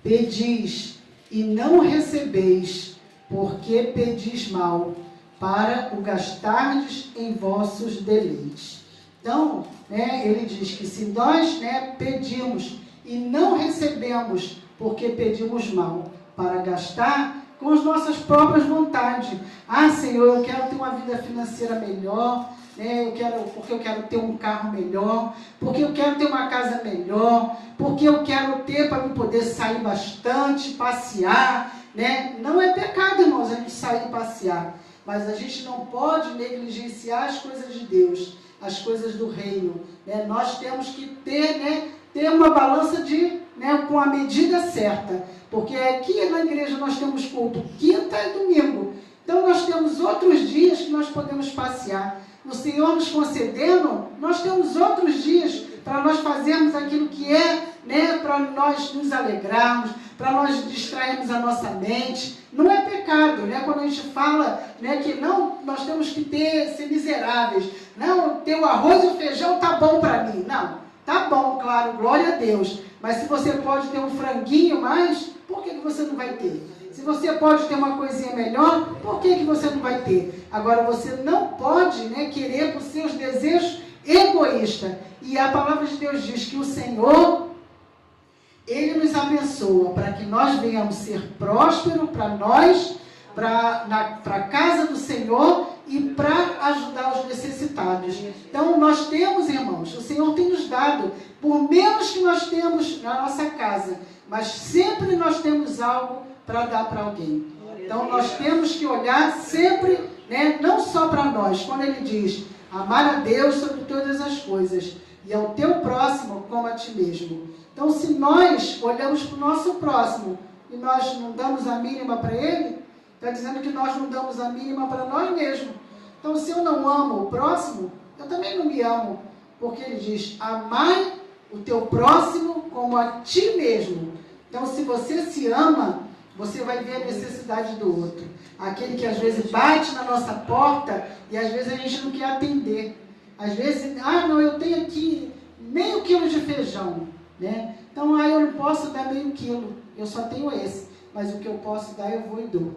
Pedis e não recebeis, porque pedis mal, para o gastardes em vossos deleites. Então, né, ele diz que se nós, né, pedimos e não recebemos, porque pedimos mal, para gastar com as nossas próprias vontades. Ah, Senhor, eu quero ter uma vida financeira melhor, né? Porque eu quero ter um carro melhor, porque eu quero ter uma casa melhor, porque eu quero ter para me poder sair bastante, passear, né? Não é pecado, irmãos, a gente sair e passear, mas a gente não pode negligenciar as coisas de Deus, as coisas do reino, né? Nós temos que ter, né, ter uma balança né, com a medida certa, porque aqui na igreja nós temos culto quinta e domingo, então nós temos outros dias que nós podemos passear. O Senhor nos concedendo, nós temos outros dias para nós fazermos aquilo que é, né, para nós nos alegrarmos, para nós distrairmos a nossa mente. Não é pecado, né, quando a gente fala, né, que não, nós temos que ser miseráveis. Não, ter o arroz e o feijão tá bom para mim. Não, tá bom, claro, glória a Deus. Mas se você pode ter um franguinho mais, por que você não vai ter? Se você pode ter uma coisinha melhor, por que você não vai ter? Agora, você não pode, né, querer por seus desejos egoístas. E a palavra de Deus diz que o Senhor, Ele nos abençoa para que nós venhamos ser prósperos para nós, para a casa do Senhor e para ajudar os necessitados. Então, nós temos, irmãos, o Senhor tem nos dado, por menos que nós temos na nossa casa, mas sempre nós temos algo para dar para alguém. Então, nós temos que olhar sempre, né, não só para nós, quando ele diz, amar a Deus sobre todas as coisas, e ao teu próximo como a ti mesmo. Então, se nós olhamos para o nosso próximo, e nós não damos a mínima para ele, está dizendo que nós não damos a mínima para nós mesmos. Então, se eu não amo o próximo, eu também não me amo, porque ele diz, amai o teu próximo como a ti mesmo. Então, se você se ama, você vai ver a necessidade do outro. Aquele que às vezes bate na nossa porta e às vezes a gente não quer atender. Às vezes, não, eu tenho aqui meio quilo de feijão, né? Então, eu não posso dar meio quilo, eu só tenho esse. Mas o que eu posso dar, eu vou e dou.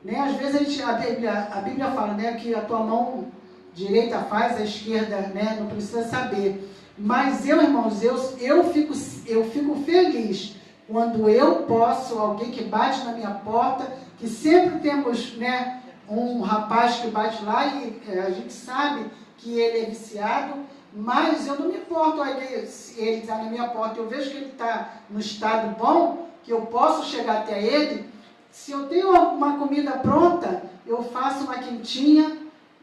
Né? Às vezes a Bíblia fala, né, que a tua mão direita faz, a esquerda, né, não precisa saber. Mas eu, irmãos, eu fico feliz quando eu posso, alguém que bate na minha porta, que sempre temos, né, um rapaz que bate lá e a gente sabe que ele é viciado, mas eu não me importo, se ele está na minha porta, eu vejo que ele está no estado bom, que eu posso chegar até ele. Se eu tenho uma comida pronta, eu faço uma quentinha,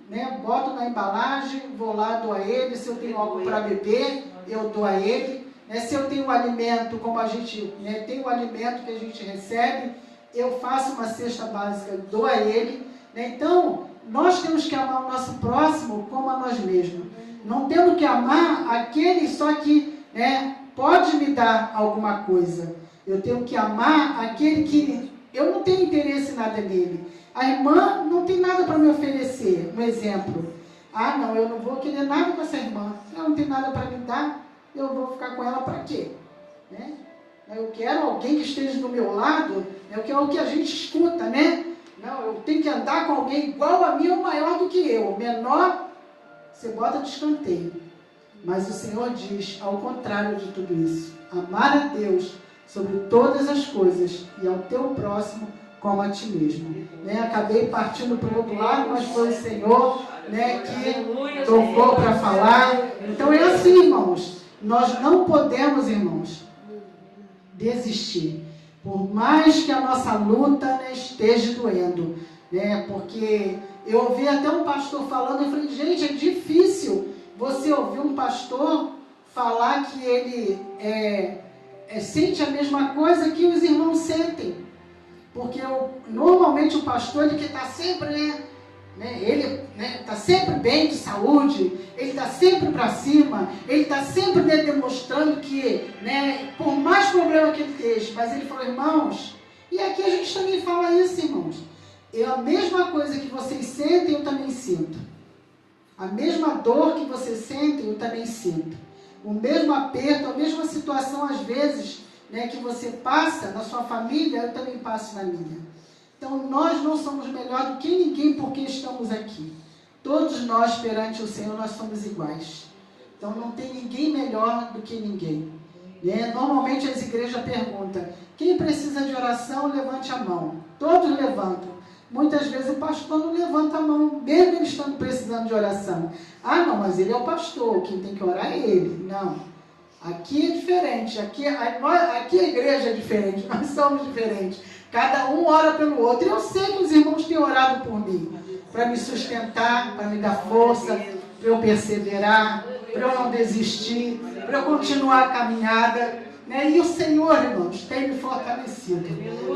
né, boto na embalagem, vou lá, dou a ele. Se eu tenho algo para beber, eu dou a ele. Se eu tenho um alimento, como a gente, né, tem um alimento que a gente recebe, eu faço uma cesta básica, dou a ele. Né? Então, nós temos que amar o nosso próximo como a nós mesmos. Não temos que amar aquele só que, né, pode me dar alguma coisa. Eu tenho que amar aquele que eu não tenho interesse em nada nele. A irmã não tem nada para me oferecer. Um exemplo. Não, eu não vou querer nada com essa irmã. Ela não tem nada para me dar. Eu vou ficar com ela para quê? Né? Eu quero alguém que esteja do meu lado. É o que a gente escuta, né? Não, eu tenho que andar com alguém igual a mim ou maior do que eu. Menor, você bota de escanteio. Mas o Senhor diz, ao contrário de tudo isso, amar a Deus sobre todas as coisas e ao teu próximo como a ti mesmo. Né? Acabei partindo para o outro lado, mas foi o Senhor, né, que tocou para falar. Então é assim, irmãos. Nós não podemos, irmãos, desistir. Por mais que a nossa luta, né, esteja doendo. Né? Porque eu ouvi até um pastor falando, eu falei, gente, é difícil você ouvir um pastor falar que ele sente a mesma coisa que os irmãos sentem. Porque normalmente o pastor, ele que está sempre, ele está sempre bem de saúde, ele está sempre para cima, ele está sempre, né, demonstrando que, né, por mais problema que ele esteja, mas ele falou, irmãos, e aqui a gente também a mesma coisa que vocês sentem, eu também sinto. A mesma dor que vocês sentem, eu também sinto. O mesmo aperto, a mesma situação, às vezes, né, que você passa na sua família, eu também passo na minha. Então, nós não somos melhor do que ninguém porque estamos aqui. Todos nós, perante o Senhor, nós somos iguais. Então, não tem ninguém melhor do que ninguém. Né? Normalmente, as igrejas perguntam, quem precisa de oração, levante a mão. Todos levantam. Muitas vezes o pastor não levanta a mão, mesmo ele estando precisando de oração. Ah, não, mas ele é o pastor, quem tem que orar é ele. Não. Aqui é diferente. Aqui a igreja é diferente, nós somos diferentes. Cada um ora pelo outro. Eu sei que os irmãos têm orado por mim, para me sustentar, para me dar força, para eu perseverar, para eu não desistir, para eu continuar a caminhada. Né? E o Senhor, irmãos, tem me fortalecido.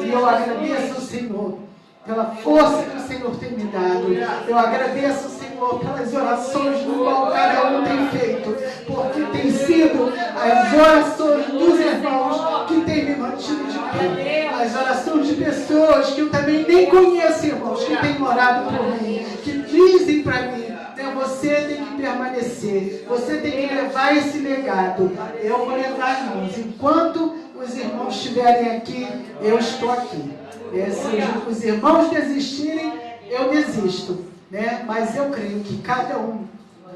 E eu agradeço ao Senhor pela força que o Senhor tem me dado. Eu agradeço ao Senhor pelas orações do qual cada um tem feito, porque tem sido as orações dos irmãos que tem me mantido de pé. As orações de pessoas que eu também nem conheço, irmãos, que têm orado por mim, que dizem para mim, né, você tem que permanecer, você tem que levar esse legado. Eu vou levar, irmãos, enquanto os irmãos estiverem aqui, eu estou aqui. Se os irmãos desistirem, eu desisto, né? Mas eu creio que cada um,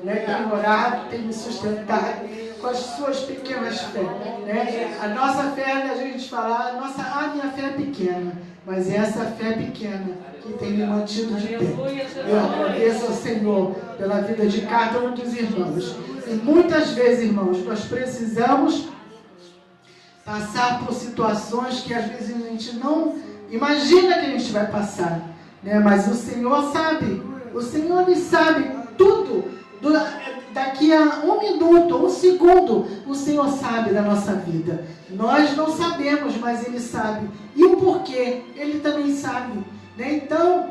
né, tem orado, tem me sustentado com as suas pequenas fé, né? A nossa fé, a gente fala, a minha fé é pequena, mas é essa fé pequena que tem me mantido de pé. Eu agradeço ao Senhor pela vida de cada um dos irmãos. E muitas vezes, irmãos, nós precisamos passar por situações que às vezes a gente não imagina que a gente vai passar, né? Mas o Senhor sabe, Ele sabe tudo. Daqui a 1 minuto, 1 segundo, o Senhor sabe da nossa vida. Nós não sabemos, mas Ele sabe. E o porquê, Ele também sabe. Né? Então,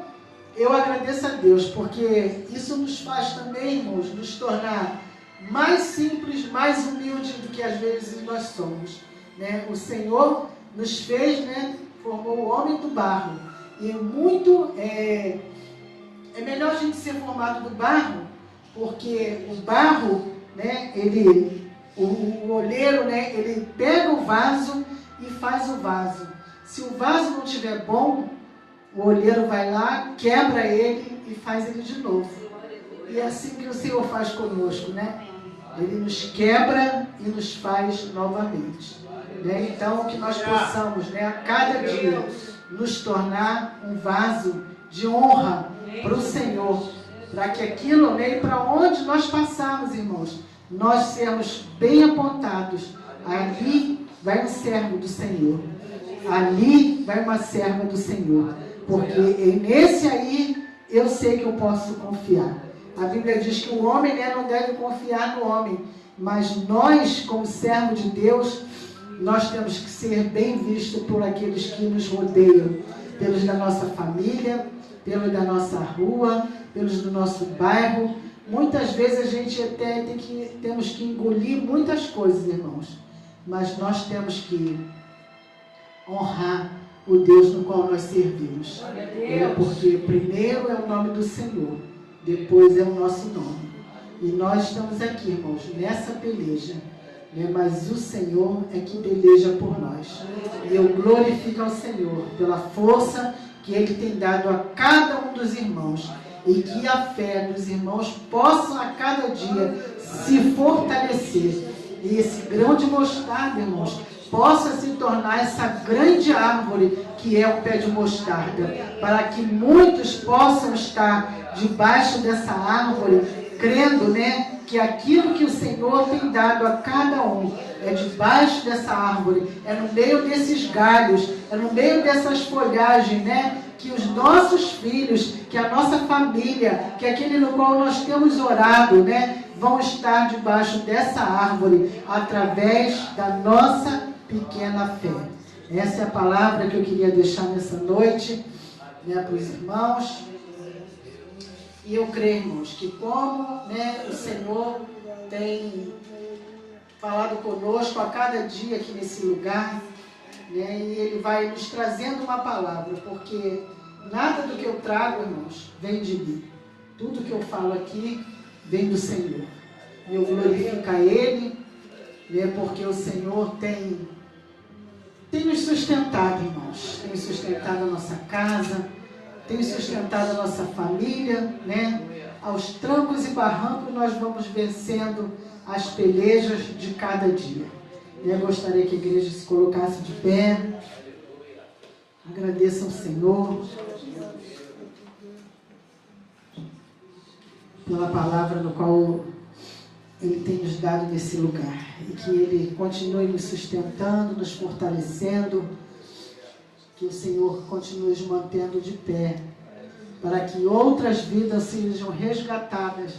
eu agradeço a Deus, porque isso nos faz também, irmãos, nos tornar mais simples, mais humildes do que às vezes nós somos. Né? O Senhor nos fez, né? Formou o homem do barro. E muito é melhor a gente ser formado do barro, porque o barro, né, o olheiro, né, ele pega o vaso e faz o vaso. Se o vaso não estiver bom, o olheiro vai lá, quebra ele e faz ele de novo. E é assim que o Senhor faz conosco, né? Ele nos quebra e nos faz novamente. Né? Então, que nós possamos, né, a cada dia nos tornar um vaso de honra para o Senhor, para que aquilo, né, para onde nós passarmos, irmãos, nós sermos bem apontados. Ali vai um servo do Senhor, ali vai uma serva do Senhor, porque nesse aí eu sei que eu posso confiar. A Bíblia diz que o homem, né, não deve confiar no homem, mas nós, como servo de Deus, nós temos que ser bem vistos por aqueles que nos rodeiam, pelos da nossa família, pelos da nossa rua, pelos do nosso bairro. Muitas vezes a gente até temos que engolir muitas coisas, irmãos, mas nós temos que honrar o Deus no qual nós servimos. Porque primeiro é o nome do Senhor, depois é o nosso nome. E nós estamos aqui, irmãos, nessa peleja. Mas o Senhor é que peleja por nós. E eu glorifico ao Senhor pela força que Ele tem dado a cada um dos irmãos. E que a fé dos irmãos possa a cada dia se fortalecer. E esse grão de mostarda, irmãos, possa se tornar essa grande árvore que é o pé de mostarda. Para que muitos possam estar debaixo dessa árvore, crendo, né, que aquilo que o Senhor tem dado a cada um é debaixo dessa árvore, é no meio desses galhos, é no meio dessas folhagens, né, que os nossos filhos, que a nossa família, que aquele no qual nós temos orado, né, vão estar debaixo dessa árvore, através da nossa pequena fé. Essa é a palavra que eu queria deixar nessa noite, né, para os irmãos. E eu creio, irmãos, que como, né, o Senhor tem falado conosco a cada dia aqui nesse lugar, né, e Ele vai nos trazendo uma palavra, porque Nada do que eu trago, irmãos, vem de mim. Tudo que eu falo aqui vem do Senhor. Eu glorifico a Ele, né, porque o Senhor tem nos sustentado, irmãos. Tem sustentado a nossa casa, tem sustentado a nossa família, né? Aos trancos e barrancos nós vamos vencendo as pelejas de cada dia. Eu gostaria que a igreja se colocasse de pé. Agradeça ao Senhor pela palavra no qual Ele tem nos dado nesse lugar. E que Ele continue nos sustentando, nos fortalecendo. Que o Senhor continue nos mantendo de pé. Para que outras vidas sejam resgatadas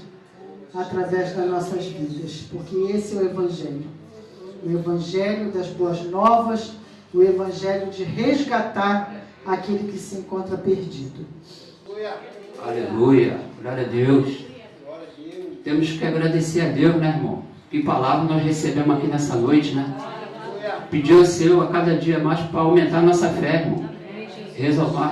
através das nossas vidas. Porque esse é o Evangelho. O Evangelho das boas novas. O Evangelho de resgatar aquele que se encontra perdido. Aleluia. Glória a Deus. Temos que agradecer a Deus, né, irmão? Que palavra nós recebemos aqui nessa noite, né? Pedir ao Senhor a cada dia mais para aumentar a nossa fé, irmão.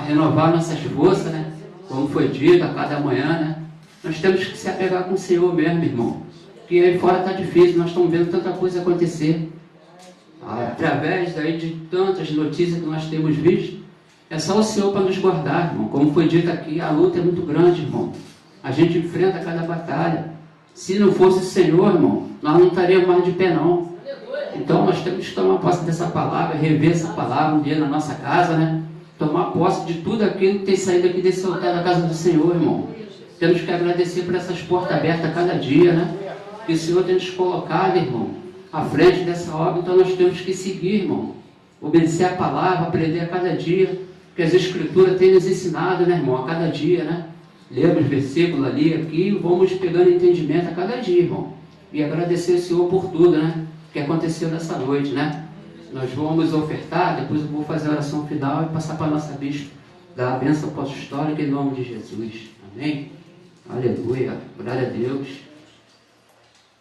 Renovar nossas forças, né? Como foi dito, a cada manhã, né? Nós temos que se apegar com o Senhor mesmo, irmão. Porque aí fora está difícil, nós estamos vendo tanta coisa acontecer. Através daí de tantas notícias que nós temos visto, é só o Senhor para nos guardar, irmão. Como foi dito aqui, a luta é muito grande, irmão. A gente enfrenta cada batalha. Se não fosse o Senhor, irmão, nós não estaríamos mais de pé, não. Então nós temos que tomar posse dessa palavra, rever essa palavra um dia na nossa casa, né? Tomar posse de tudo aquilo que tem saído aqui desse altar da casa do Senhor, irmão. Temos que agradecer por essas portas abertas a cada dia, né? Que o Senhor tem nos colocado, irmão, à frente dessa obra. Então nós temos que seguir, irmão. Obedecer a palavra, aprender a cada dia. Que as Escrituras têm nos ensinado, né, irmão? A cada dia, né? Lemos versículos ali, aqui, vamos pegando entendimento a cada dia, irmão. E agradecer ao Senhor por tudo, né? Que aconteceu nessa noite, né? Nós vamos ofertar, depois eu vou fazer a oração final e passar para a nossa bispa, dar a bênção apostólica em nome de Jesus. Amém? Aleluia. Glória a Deus.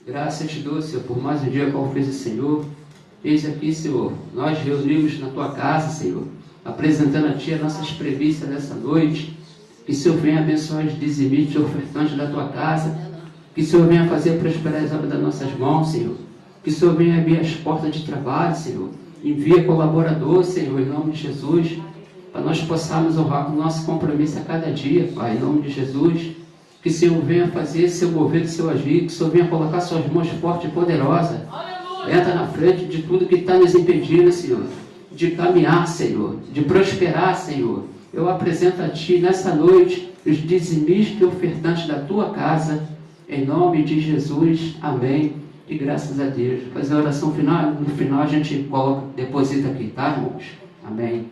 Graças te dou, Senhor, por mais um dia qual fez o Senhor. Eis aqui, Senhor, nós reunimos na tua casa, Senhor, apresentando a Ti as nossas previstas dessa noite. Que o Senhor venha abençoar os dizimistas e ofertantes da tua casa. Que o Senhor venha fazer prosperar as obras das nossas mãos, Senhor. Que o Senhor venha abrir as portas de trabalho, Senhor. Envia colaboradores, Senhor, em nome de Jesus, para nós possamos honrar com o nosso compromisso a cada dia, Pai, em nome de Jesus. Que o Senhor venha fazer seu mover, seu agir, que o Senhor venha colocar suas mãos fortes e poderosas. Entra na frente de tudo que está nos impedindo, Senhor, de caminhar, Senhor, de prosperar, Senhor. Eu apresento a Ti nessa noite os dizimistas e ofertantes da Tua casa, em nome de Jesus. Amém. E graças a Deus. Fazer a oração final, no final a gente coloca, deposita aqui, tá, irmãos? Amém.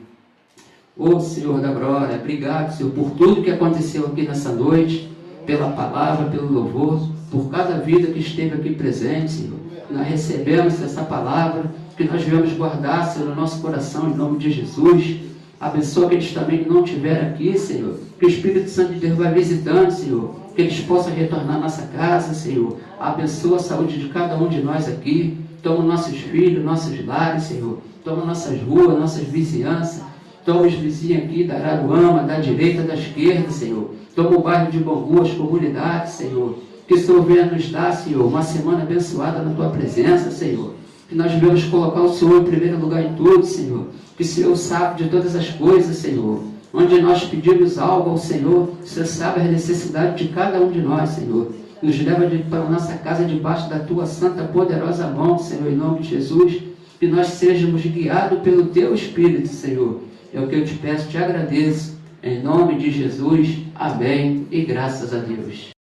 Ô Senhor da glória, obrigado, Senhor, por tudo que aconteceu aqui nessa noite, pela palavra, pelo louvor, por cada vida que esteve aqui presente, Senhor. Nós recebemos essa palavra, que nós devemos guardar, Senhor, no nosso coração, em nome de Jesus. Abençoa aqueles também que não estiveram aqui, Senhor. Que o Espírito Santo de Deus vai visitando, Senhor. Que eles possam retornar à nossa casa, Senhor. Abençoa a saúde de cada um de nós aqui. Toma nossos filhos, nossos lares, Senhor. Toma nossas ruas, nossas vizinhanças. Toma os vizinhos aqui da Araruama, da direita, da esquerda, Senhor. Toma o bairro de Bangu, as comunidades, Senhor. Que o Senhor venha nos dar, Senhor, uma semana abençoada na Tua presença, Senhor. Que nós devemos colocar o Senhor em primeiro lugar em tudo, Senhor. Que o Senhor sabe de todas as coisas, Senhor. Onde nós pedimos algo ao Senhor, o Senhor sabe as necessidades de cada um de nós, Senhor. Nos leva para a nossa casa debaixo da Tua santa, poderosa mão, Senhor, em nome de Jesus. Que nós sejamos guiados pelo Teu Espírito, Senhor. É o que eu te peço, te agradeço. Em nome de Jesus. Amém. E graças a Deus.